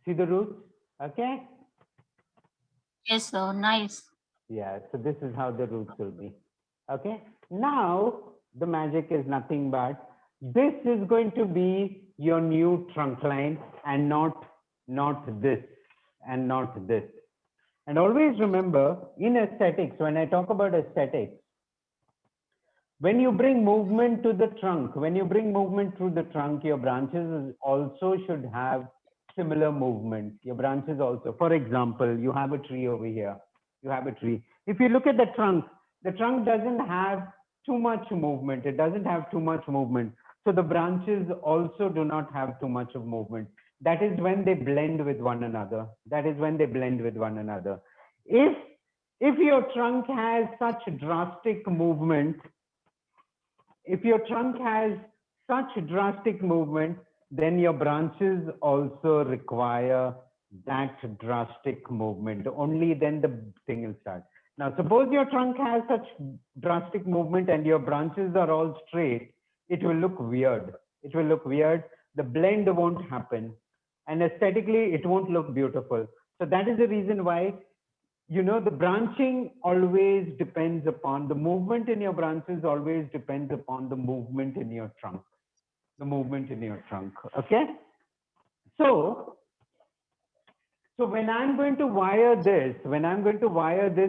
Speaker 2: See the roots? Okay?
Speaker 3: Yes, sir. Nice.
Speaker 2: Yeah, so this is how the roots will be. Okay? Now, the magic is nothing but this is going to be your new trunk line and not this and not this. And always remember, in aesthetics, when I talk about aesthetics, when you bring movement to the trunk, your branches also should have similar movement. Your branches also. For example, you have a tree over here. If you look at the trunk doesn't have too much movement. So the branches also do not have too much of movement. That is when they blend with one another. If your trunk has such drastic movement, then your branches also require that drastic movement. Only then the thing will start. Now, suppose your trunk has such drastic movement and your branches are all straight, it will look weird. It will look weird. The blend won't happen. And aesthetically, it won't look beautiful. So that is the reason why, you know, the branching always depends upon the movement in your branches, always depends upon the movement in your trunk. The movement in your trunk. Okay. So when I'm going to wire this,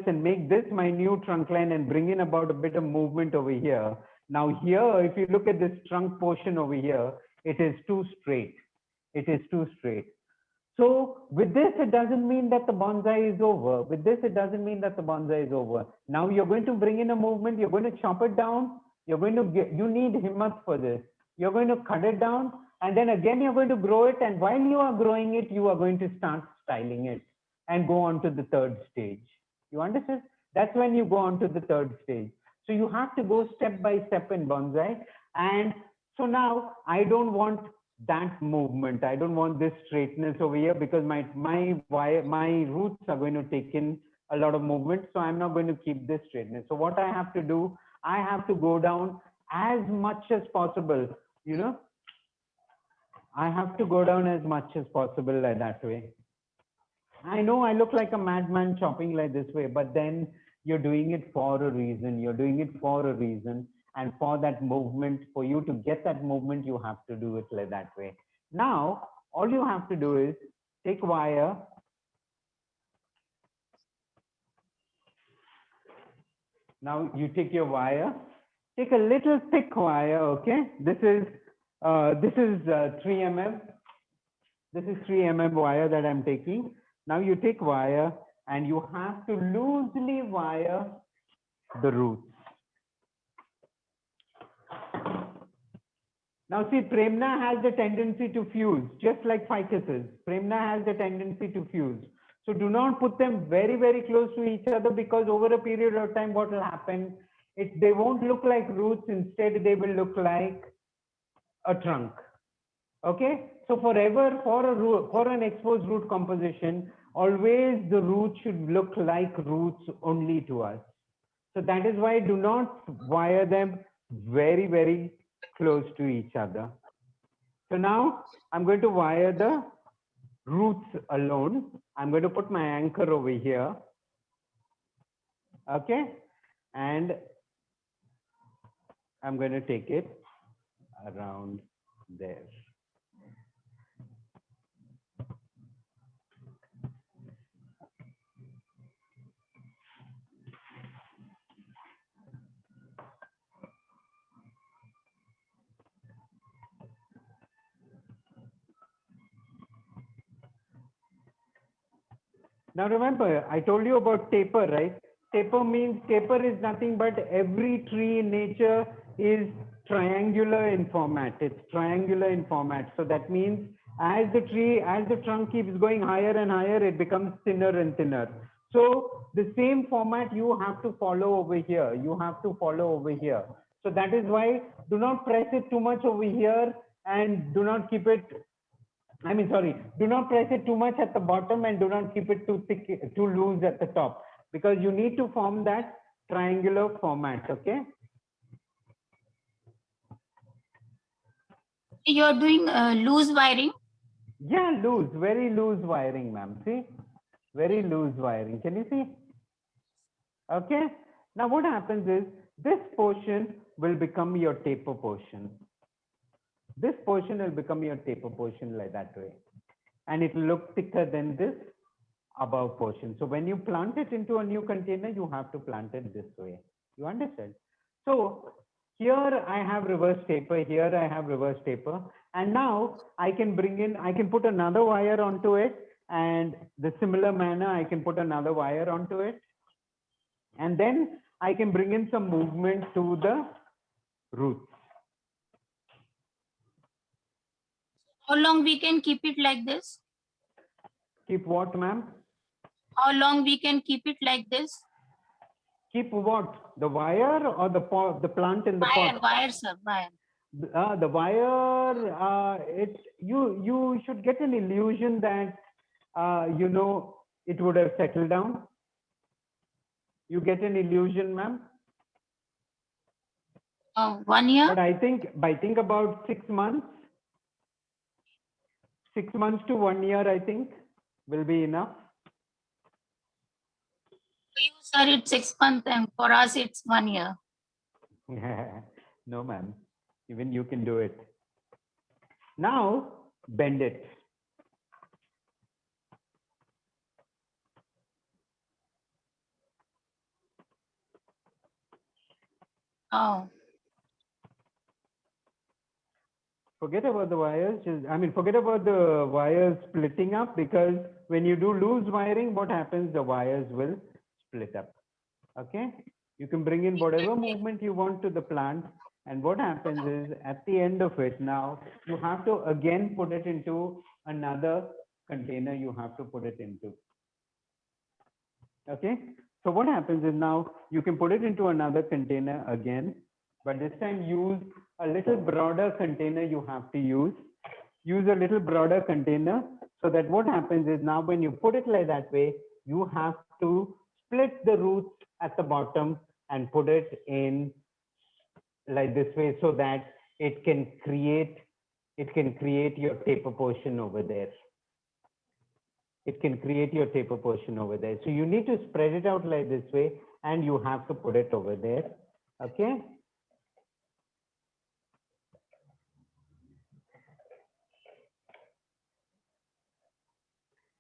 Speaker 2: and make this my new trunk line and bring in about a bit of movement over here. Now here, if you look at this trunk portion over here, it is too straight. It is too straight. So with this, it doesn't mean that the bonsai is over. With this, it doesn't mean that the bonsai is over. Now you're going to bring in a movement. You're going to chop it down. You're going to get, you need himmat for this. You're going to cut it down. And then again, you're going to grow it. And while you are growing it, you are going to start styling it and go on to the third stage. You understand? That's when you go on to the third stage. So you have to go step by step in bonsai. And so now I don't want that movement. I don't want this straightness over here because my roots are going to take in a lot of movement. So I'm not going to keep this straightness. So what I have to do, I have to go down as much as possible, you know, I have to go down as much as possible like that way. I know I look like a madman chopping like this way, but then you're doing it for a reason. You're doing it for a reason. And for that movement, for you to get that movement, you have to do it like that way. Now, all you have to do is take wire. Now you take your wire, take a little thick wire, okay? This is 3 mm. This is 3 mm wire that I'm taking. Now you take wire and you have to loosely wire the roots. Now see, Premna has the tendency to fuse, just like ficuses. Premna has the tendency to fuse. So do not put them very, very close to each other because over a period of time, what will happen? They won't look like roots. Instead, they will look like a trunk. Okay. So forever, for an exposed root composition, always the root should look like roots only to us. So that is why do not wire them very, very close to each other. So now I'm going to wire the roots alone. I'm going to put my anchor over here. Okay. And I'm going to take it around there. Now remember, I told you about taper, right? Taper is nothing but every tree in nature is triangular in format. It's triangular in format. So that means as the trunk keeps going higher and higher, it becomes thinner and thinner. So the same format you have to follow over here. You have to follow over here. So that is why do not press it too much over here and do not keep it do not press it too much at the bottom and do not keep it too thick, too loose at the top, because you need to form that triangular format, okay?
Speaker 3: You're doing loose wiring?
Speaker 2: Yeah, loose, very loose wiring, ma'am. See? Very loose wiring. Can you see? Okay. Now what happens is this portion will become your taper portion. This portion will become your taper portion like that way. And it will look thicker than this above portion. So when you plant it into a new container, you have to plant it this way. You understand? So here I have reverse taper, here I have reverse taper. And now I can put another wire onto it. And the similar manner, I can put another wire onto it. And then I can bring in some movement to the roots.
Speaker 3: How long we can keep it like this?
Speaker 2: Keep what, ma'am?
Speaker 3: How long we can keep it like this?
Speaker 2: Keep what? The wire or the plant in the pot?
Speaker 3: Wire, sir, wire.
Speaker 2: The wire, you should get an illusion that it would have settled down. You get an illusion, ma'am.
Speaker 3: 1 year.
Speaker 2: But I think about 6 months, 6 months to 1 year, I think will be enough.
Speaker 3: For you, sir, it's 6 months, and for us, it's 1 year.
Speaker 2: No, ma'am. Even you can do it. Now, bend it.
Speaker 3: Oh,
Speaker 2: Forget about the wires. Forget about the wires splitting up, because when you do loose wiring, what happens? The wires will split up. Okay. You can bring in whatever movement you want to the plant. And what happens is at the end of it, now you have to again put it into another container you have to put it into. Okay. So what happens is now you can put it into another container again, but this time use a little broader container you have to use. Use a little broader container, so that what happens is now when you put it like that way, you have to split the roots at the bottom and put it in like this way, so that it can create your taper portion over there. It can create your taper portion over there. So you need to spread it out like this way, and you have to put it over there. Okay.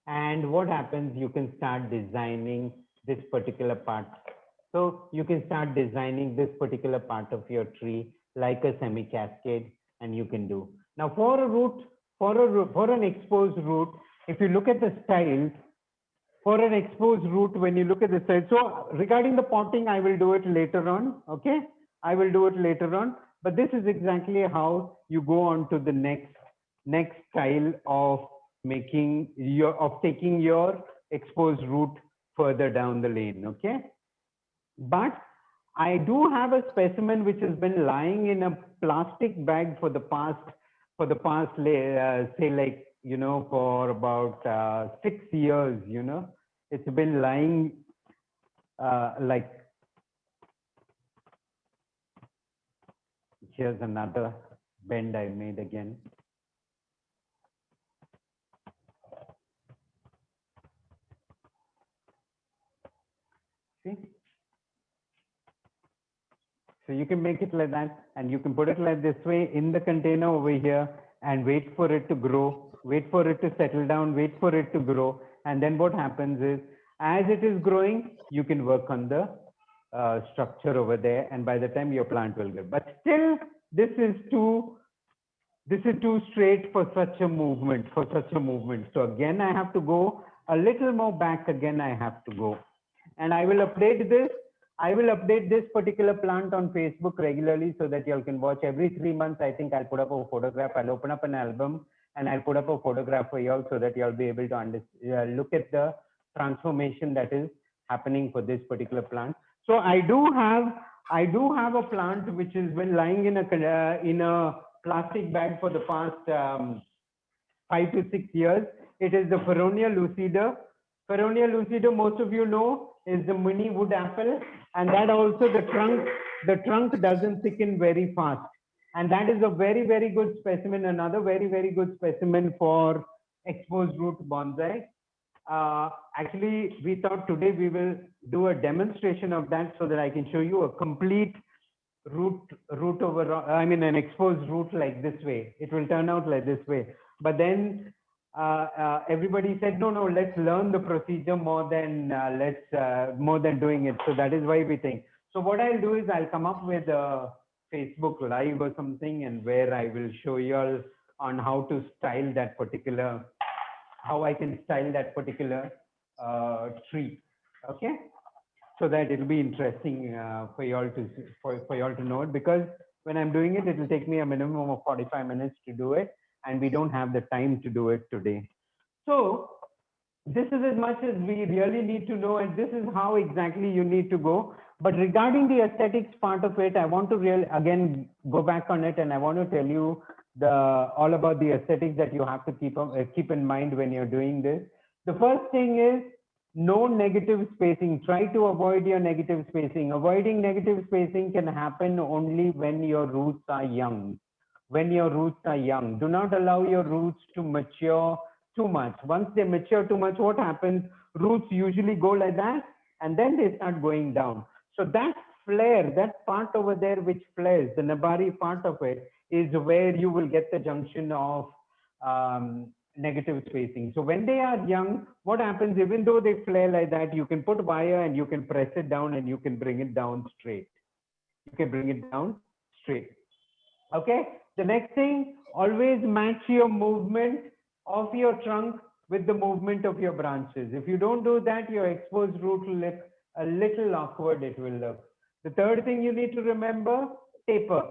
Speaker 2: And what happens, you can start designing this particular part. So you can start designing this particular part of your tree like a semi cascade, and you can do. Now for a root, for an exposed root, if you look at the style, for an exposed root, when you look at the style, so regarding the potting, I will do it later on. Okay. I will do it later on, but this is exactly how you go on to the next style of taking your exposed root further down the lane. Okay. But I do have a specimen which has been lying in a plastic bag for the past say, like, for about 6 years. It's been lying like, here's another bend I made again. See? So you can make it like that, and you can put it like this way in the container over here, and wait for it to grow, wait for it to settle down, wait for it to grow. And then what happens is, as it is growing, you can work on the structure over there, and by the time your plant will grow. But still, this is too straight for such a movement, So again, I have to go a little more back. Again, I have to go, and I will update this. I will update this particular plant on Facebook regularly, so that y'all can watch every 3 months. I think I'll put up a photograph. I'll open up an album, and I'll put up a photograph for y'all, so that y'all be able to look at the transformation that is happening for this particular plant. So I do have a plant which has been lying in a plastic bag for the past 5 to 6 years. It is the Feronia lucida. Feronia lucida, most of you know, is the mini wood apple, and that also the trunk doesn't thicken very fast. And that is a very, very good specimen, another very, very good specimen for exposed root bonsai. Actually, we thought today we will do a demonstration of that, so that I can show you a complete root over, an exposed root like this way. It will turn out like this way. But then everybody said, no, let's learn the procedure more than doing it. So that is why we think. So what I'll do is I'll come up with a Facebook Live or something, and where I will show you all on how to style that particular, how I can style that particular tree. Okay. So that it'll be interesting for y'all to know it, because when I'm doing it, it'll take me a minimum of 45 minutes to do it, and we don't have the time to do it today. So this is as much as we really need to know, and this is how exactly you need to go. But regarding the aesthetics part of it, I want to again go back on it, and I want to tell you all about the aesthetics that you have to keep in mind when you're doing this. The first thing is no negative spacing. Try to avoid your negative spacing. Avoiding negative spacing can happen only when your roots are young. When your roots are young, do not allow your roots to mature too much. Once they mature too much, what happens? Roots usually go like that, and then they start going down. So that flare, that part over there which flares, the Nabari part of it, is where you will get the junction of negative spacing. So when they are young, what happens? Even though they flare like that, you can put wire and you can press it down and you can bring it down straight. You can bring it down straight. Okay. The next thing, always match your movement of your trunk with the movement of your branches. If you don't do that, your exposed root will look a little awkward. It will look. The third thing you need to remember, taper.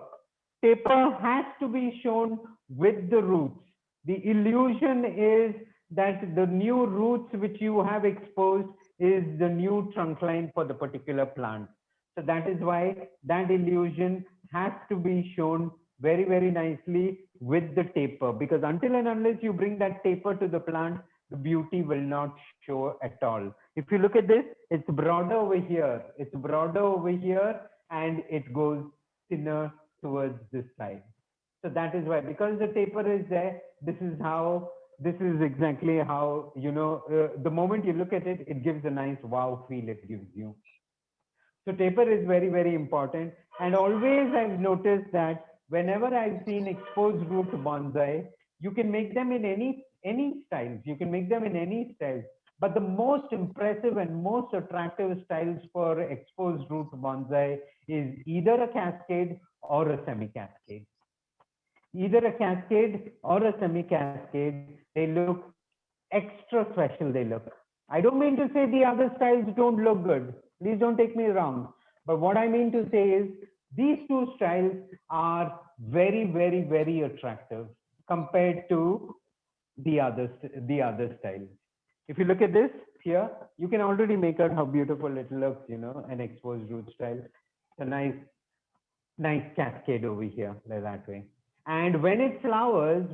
Speaker 2: Taper has to be shown with the roots. The illusion is that the new roots which you have exposed is the new trunk line for the particular plant. So that is why that illusion has to be shown very, very nicely with the taper, because until and unless you bring that taper to the plant, the beauty will not show at all. If you look at this, it's broader over here. It's broader over here, and it goes thinner towards this side. So that is why, because the taper is there, this is exactly how, the moment you look at it, it gives a nice wow feel it gives you. So taper is very, very important. And always I've noticed that whenever I've seen exposed root bonsai, you can make them in any styles. You can make them in any styles. But the most impressive and most attractive styles for exposed root bonsai is either a cascade or a semi-cascade. Either a cascade or a semi-cascade, they look extra special. They look. I don't mean to say the other styles don't look good. Please don't take me wrong. But what I mean to say is these two styles are very, very, very attractive compared to the other styles. If you look at this here, you can already make out how beautiful it looks, an exposed root style. It's a nice cascade over here, like that way. And when it flowers,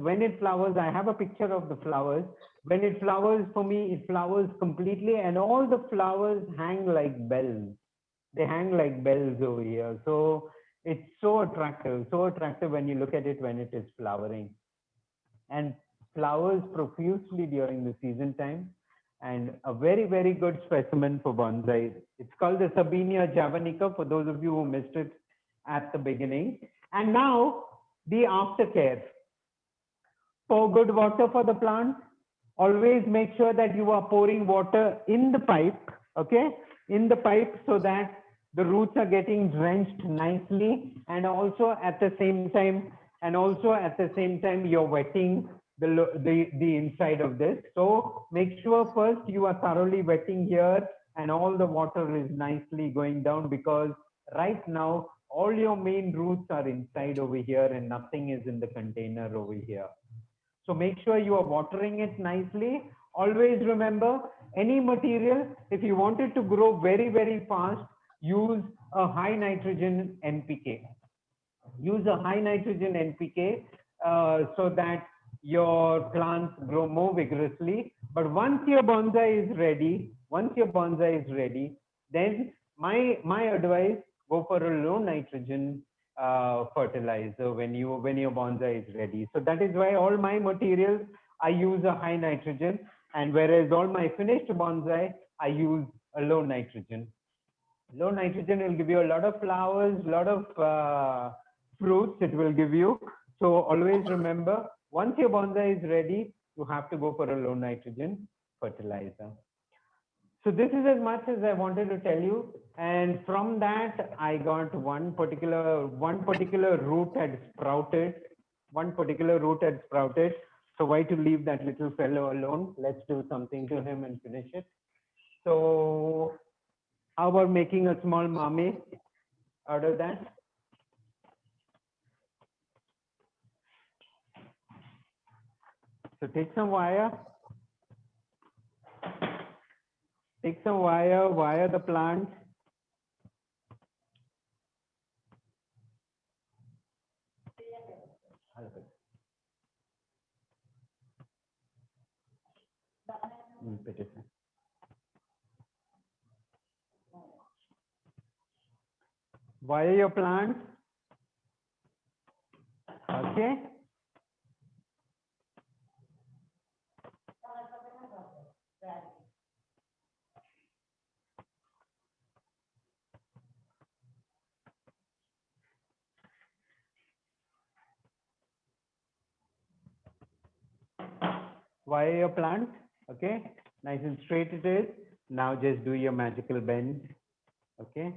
Speaker 2: I have a picture of the flowers. When it flowers, for me, it flowers completely, and all the flowers hang like bells. They hang like bells over here. So it's so attractive when you look at it when it is flowering. And flowers profusely during the season time. And a very, very good specimen for bonsai. It's called the Sabinia javanica, for those of you who missed it at the beginning. And now the aftercare. Pour good water for the plant. Always make sure that you are pouring water in the pipe, okay? In the pipe, so that the roots are getting drenched nicely, and also at the same time, you're wetting the inside of this. So make sure first you are thoroughly wetting here, and all the water is nicely going down, because right now all your main roots are inside over here and nothing is in the container over here. So make sure you are watering it nicely. Always remember, any material, if you want it to grow very, very fast, use a high nitrogen NPK. Use a high nitrogen NPK so that your plants grow more vigorously. But once your bonsai is ready, then my advice, go for a low nitrogen fertilizer when your bonsai is ready. So that is why all my materials, I use a high nitrogen, and whereas all my finished bonsai, I use a low nitrogen. Low nitrogen will give you a lot of flowers, a lot of fruits it will give you. So always remember, once your bonsai is ready, you have to go for a low nitrogen fertilizer. So this is as much as I wanted to tell you. And from that, I got one particular root had sprouted. So why to leave that little fellow alone? Let's do something to him and finish it. So how about making a small mame out of that? So take some wire. Take some wire the plant. Wire your plant. Okay. Wire your plant. Okay. Nice and straight it is. Now just do your magical bend. Okay.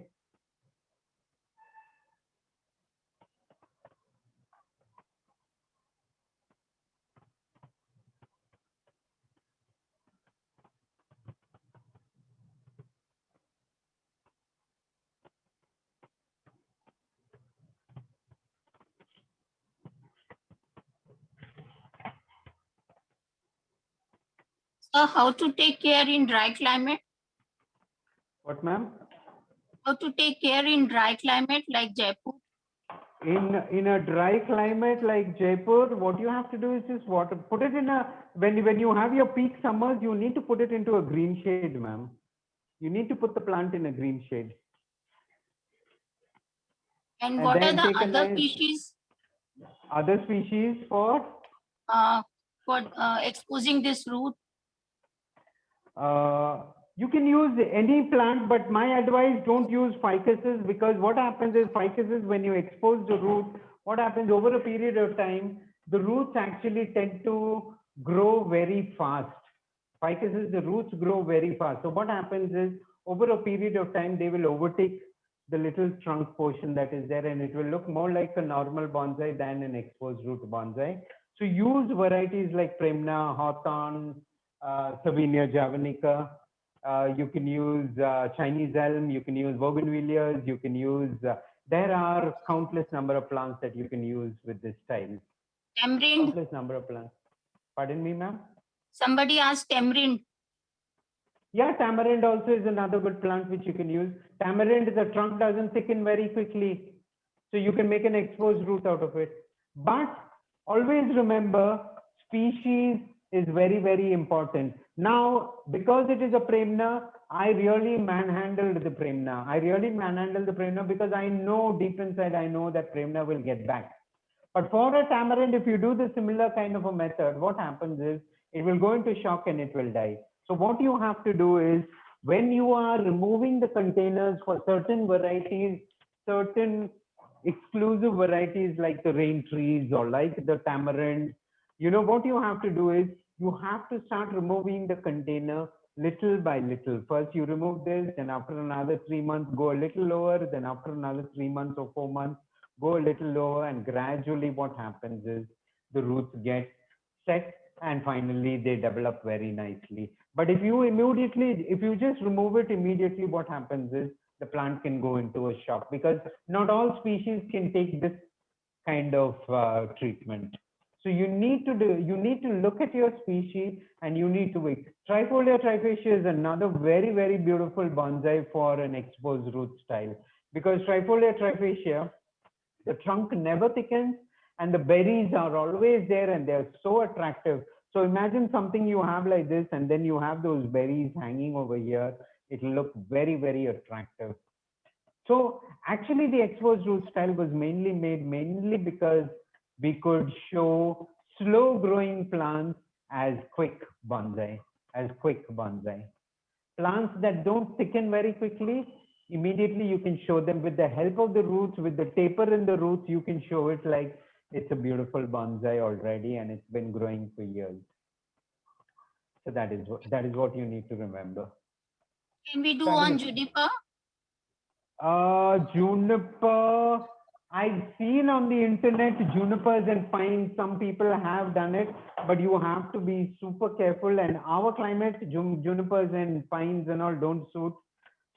Speaker 3: So how to take care in dry climate?
Speaker 2: What, ma'am?
Speaker 3: How to take care in dry climate like Jaipur?
Speaker 2: In a dry climate like Jaipur, what you have to do is just water. Put it in a when you have your peak summers, you need to put it into a green shade, ma'am. You need to put the plant in a green shade.
Speaker 3: And
Speaker 2: And
Speaker 3: what are
Speaker 2: then
Speaker 3: the
Speaker 2: take a
Speaker 3: other
Speaker 2: nice
Speaker 3: species
Speaker 2: other species for
Speaker 3: exposing this root?
Speaker 2: you can use any plant, but my advice, don't use ficuses, because what happens is ficuses, when you expose the root, what happens over a period of time, the roots actually tend to grow very fast. Ficuses, the roots grow very fast. So what happens is over a period of time, they will overtake the little trunk portion that is there, and it will look more like a normal bonsai than an exposed root bonsai. So use varieties like Premna, Hawthorn, Savinia javanica. You can use Chinese elm, you can use bougainvilleas, you can use, there are countless number of plants that you can use with this style.
Speaker 3: Tamarind.
Speaker 2: Countless number of plants. Pardon me, ma'am?
Speaker 3: Somebody asked tamarind.
Speaker 2: Yeah, tamarind also is another good plant which you can use. Tamarind, the trunk doesn't thicken very quickly. So you can make an exposed root out of it. But always remember, species is very, very important. Now, because it is a Premna, I really manhandled the Premna. I really manhandled the Premna because I know deep inside, I know that Premna will get back. But for a tamarind, if you do the similar kind of a method, what happens is it will go into shock and it will die. So what you have to do is, when you are removing the containers for certain varieties, certain exclusive varieties like the rain trees or like the tamarind, you know what you have to do is you have to start removing the container little by little. First you remove this, then after another 3 months go a little lower, then after another 3 months or 4 months go a little lower, and gradually what happens is the roots get set and finally they develop very nicely. But if you just remove it immediately, what happens is the plant can go into a shock, because not all species can take this kind of treatment. So you need to look at your species and you need to wait. Trifolia trifascia is another very, very beautiful bonsai for an exposed root style, because Trifolia trifascia, the trunk never thickens and the berries are always there and they're so attractive. So imagine something you have like this and then you have those berries hanging over here. It'll look very, very attractive. So actually the exposed root style was mainly because we could show slow growing plants as quick bonsai, Plants that don't thicken very quickly, immediately you can show them with the help of the roots, with the taper in the roots, you can show it like it's a beautiful bonsai already and it's been growing for years. So that is what you need to remember.
Speaker 3: Can we do on juniper?
Speaker 2: Juniper, I've seen on the internet junipers and pines. Some people have done it, but you have to be super careful. And our climate, junipers and pines and all don't suit.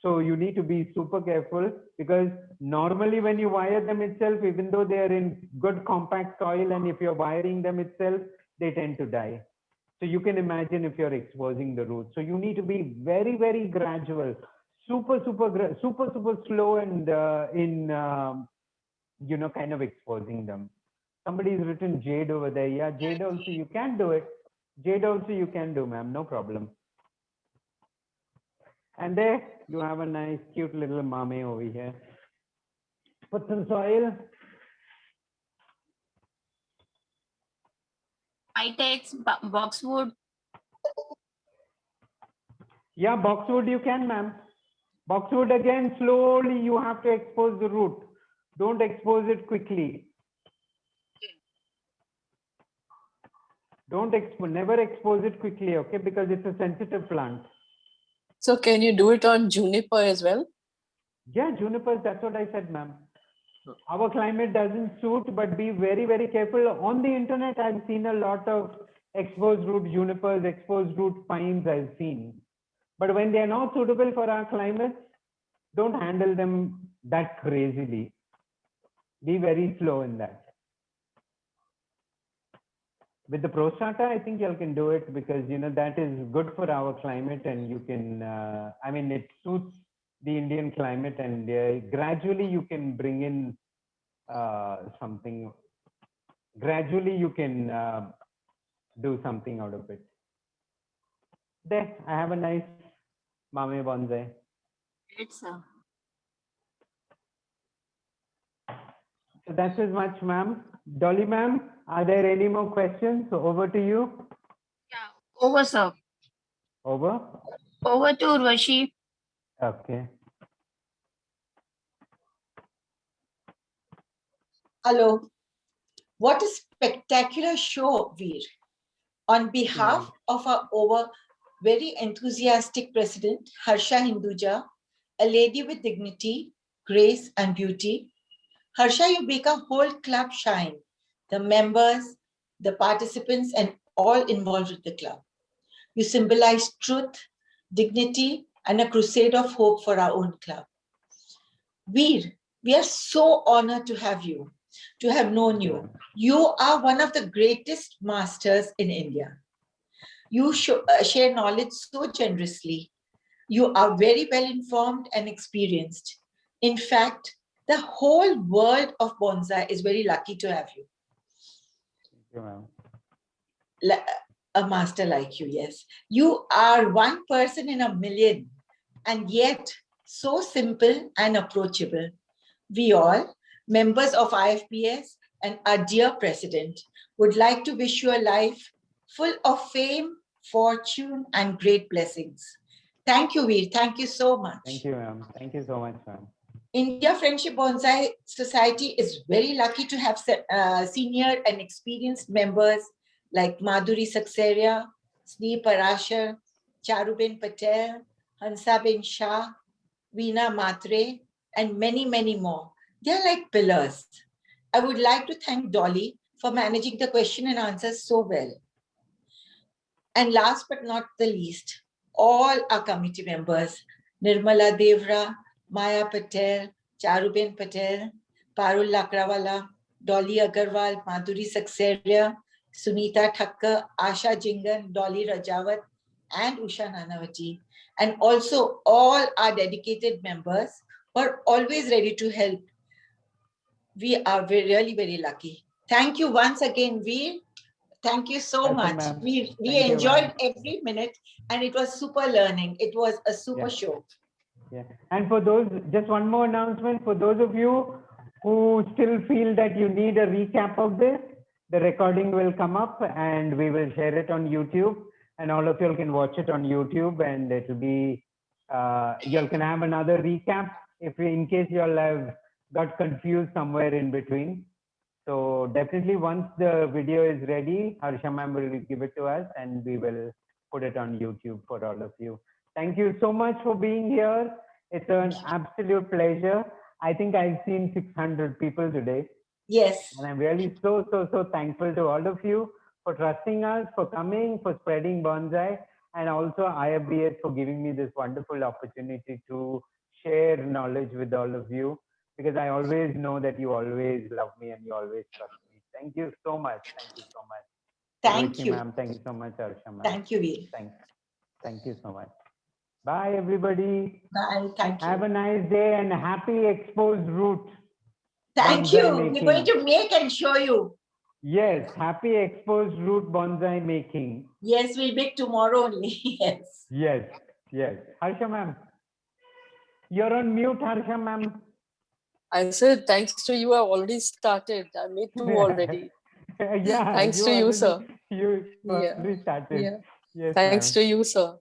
Speaker 2: So you need to be super careful, because normally when you wire them itself, even though they are in good compact soil, and if you're wiring them itself, they tend to die. So you can imagine if you're exposing the roots. So you need to be very, very gradual, super slow, and kind of exposing them. Somebody's written Jade over there. Yeah, Jade also, you can do it. Jade also you can do, ma'am, no problem. And there you have a nice, cute little mame over here. Put some soil.
Speaker 3: Itex, boxwood.
Speaker 2: Yeah, boxwood you can, ma'am. Boxwood again, slowly you have to expose the root. Don't expose it quickly. Never expose it quickly, okay? Because it's a sensitive plant.
Speaker 1: So can you do it on juniper as well?
Speaker 2: Yeah, junipers, that's what I said, ma'am. Our climate doesn't suit, but be very, very careful. On the internet, I've seen a lot of exposed root junipers, exposed root pines I've seen. But when they are not suitable for our climate, don't handle them that crazily. Be very slow in that. With the ProStrata, I think you can do it because that is good for our climate, and you can. It suits the Indian climate, and gradually you can bring in something. Gradually you can do something out of it. There, I have a nice mame bonsai.
Speaker 3: It's
Speaker 2: So that's as much, ma'am. Dolly, ma'am, are there any more questions? So over to you.
Speaker 3: yeah. Over, sir.
Speaker 2: Over.
Speaker 3: Over to Urvashi.
Speaker 2: Okay.
Speaker 4: Hello. What a spectacular show, Veer. On behalf of our very enthusiastic president, Harsha Hinduja, a lady with dignity, grace, and beauty. Harsha, you make a whole club shine. The members, the participants, and all involved with the club. You symbolize truth, dignity, and a crusade of hope for our own club. Veer, we are so honored to have you, to have known you. You are one of the greatest masters in India. You share knowledge so generously. You are very well informed and experienced. In fact, the whole world of bonsai is very lucky to have you.
Speaker 2: Thank you, ma'am.
Speaker 4: A master like you, yes. You are one person in a million, and yet so simple and approachable. We all, members of IFPS and our dear president, would like to wish you a life full of fame, fortune, and great blessings. Thank you, Veer. Thank you so much.
Speaker 2: Thank you, ma'am. Thank you so much, ma'am.
Speaker 4: India Friendship Bonsai Society is very lucky to have senior and experienced members like Madhuri Sakseria, Sneh Parashar, Charuben Patel, Hansaben Shah, Veena Matre, and many, many more. They're like pillars. I would like to thank Dolly for managing the question and answers so well. And last but not the least, all our committee members, Nirmala Devra, Maya Patel, Charuben Patel, Parul Lakrawala, Dolly Agarwal, Madhuri Sakseria, Sunita Thakkar, Asha Jingan, Dolly Rajawat, and Usha Nanavati. And also all our dedicated members who are always ready to help. We are really very lucky. Thank you once again, Veer. Thank you so
Speaker 2: Welcome,
Speaker 4: much.
Speaker 2: ma'am.
Speaker 4: We
Speaker 2: Thank you,
Speaker 4: enjoyed
Speaker 2: ma'am.
Speaker 4: every minute, and it was super learning. It was a super
Speaker 2: Yeah.
Speaker 4: show.
Speaker 2: Yeah. And for those, just one more announcement for those of you who still feel that you need a recap of this, the recording will come up and we will share it on YouTube, and all of you can watch it on YouTube, and it will be, you can have another recap if in case you all have got confused somewhere in between. So definitely once the video is ready, Harsha ma'am will give it to us and we will put it on YouTube for all of you. Thank you so much for being here. It's an absolute pleasure. I think I've seen 600 people today.
Speaker 4: Yes.
Speaker 2: And I'm really so thankful to all of you for trusting us, for coming, for spreading bonsai, and also IFBS for giving me this wonderful opportunity to share knowledge with all of you, because I always know that you always love me and you always trust me. Thank you so much. Thank you so much.
Speaker 4: Thank
Speaker 2: Roshni
Speaker 4: you.
Speaker 2: ma'am. Thank you so much, Harsha ma'am.
Speaker 4: Thank you, Veer.
Speaker 2: Thank you so much. Bye, everybody.
Speaker 4: Bye. Thank
Speaker 2: Have
Speaker 4: you.
Speaker 2: a nice day and happy exposed root.
Speaker 4: Thank
Speaker 2: bonsai
Speaker 4: you. We're
Speaker 2: making.
Speaker 4: going to make and show you.
Speaker 2: Yes, happy exposed root bonsai making.
Speaker 4: Yes, we'll make tomorrow only. Yes.
Speaker 2: Yes, yes. Harsha ma'am. You're on mute, Harsha ma'am.
Speaker 1: I said, thanks to you, I've already started. I made 2 already.
Speaker 2: Yeah,
Speaker 1: Thanks
Speaker 2: you
Speaker 1: to you,
Speaker 2: already,
Speaker 1: sir.
Speaker 2: you
Speaker 1: Yeah,
Speaker 2: already started.
Speaker 1: yeah.
Speaker 2: Yes,
Speaker 1: Thanks
Speaker 2: ma'am.
Speaker 1: to you, sir.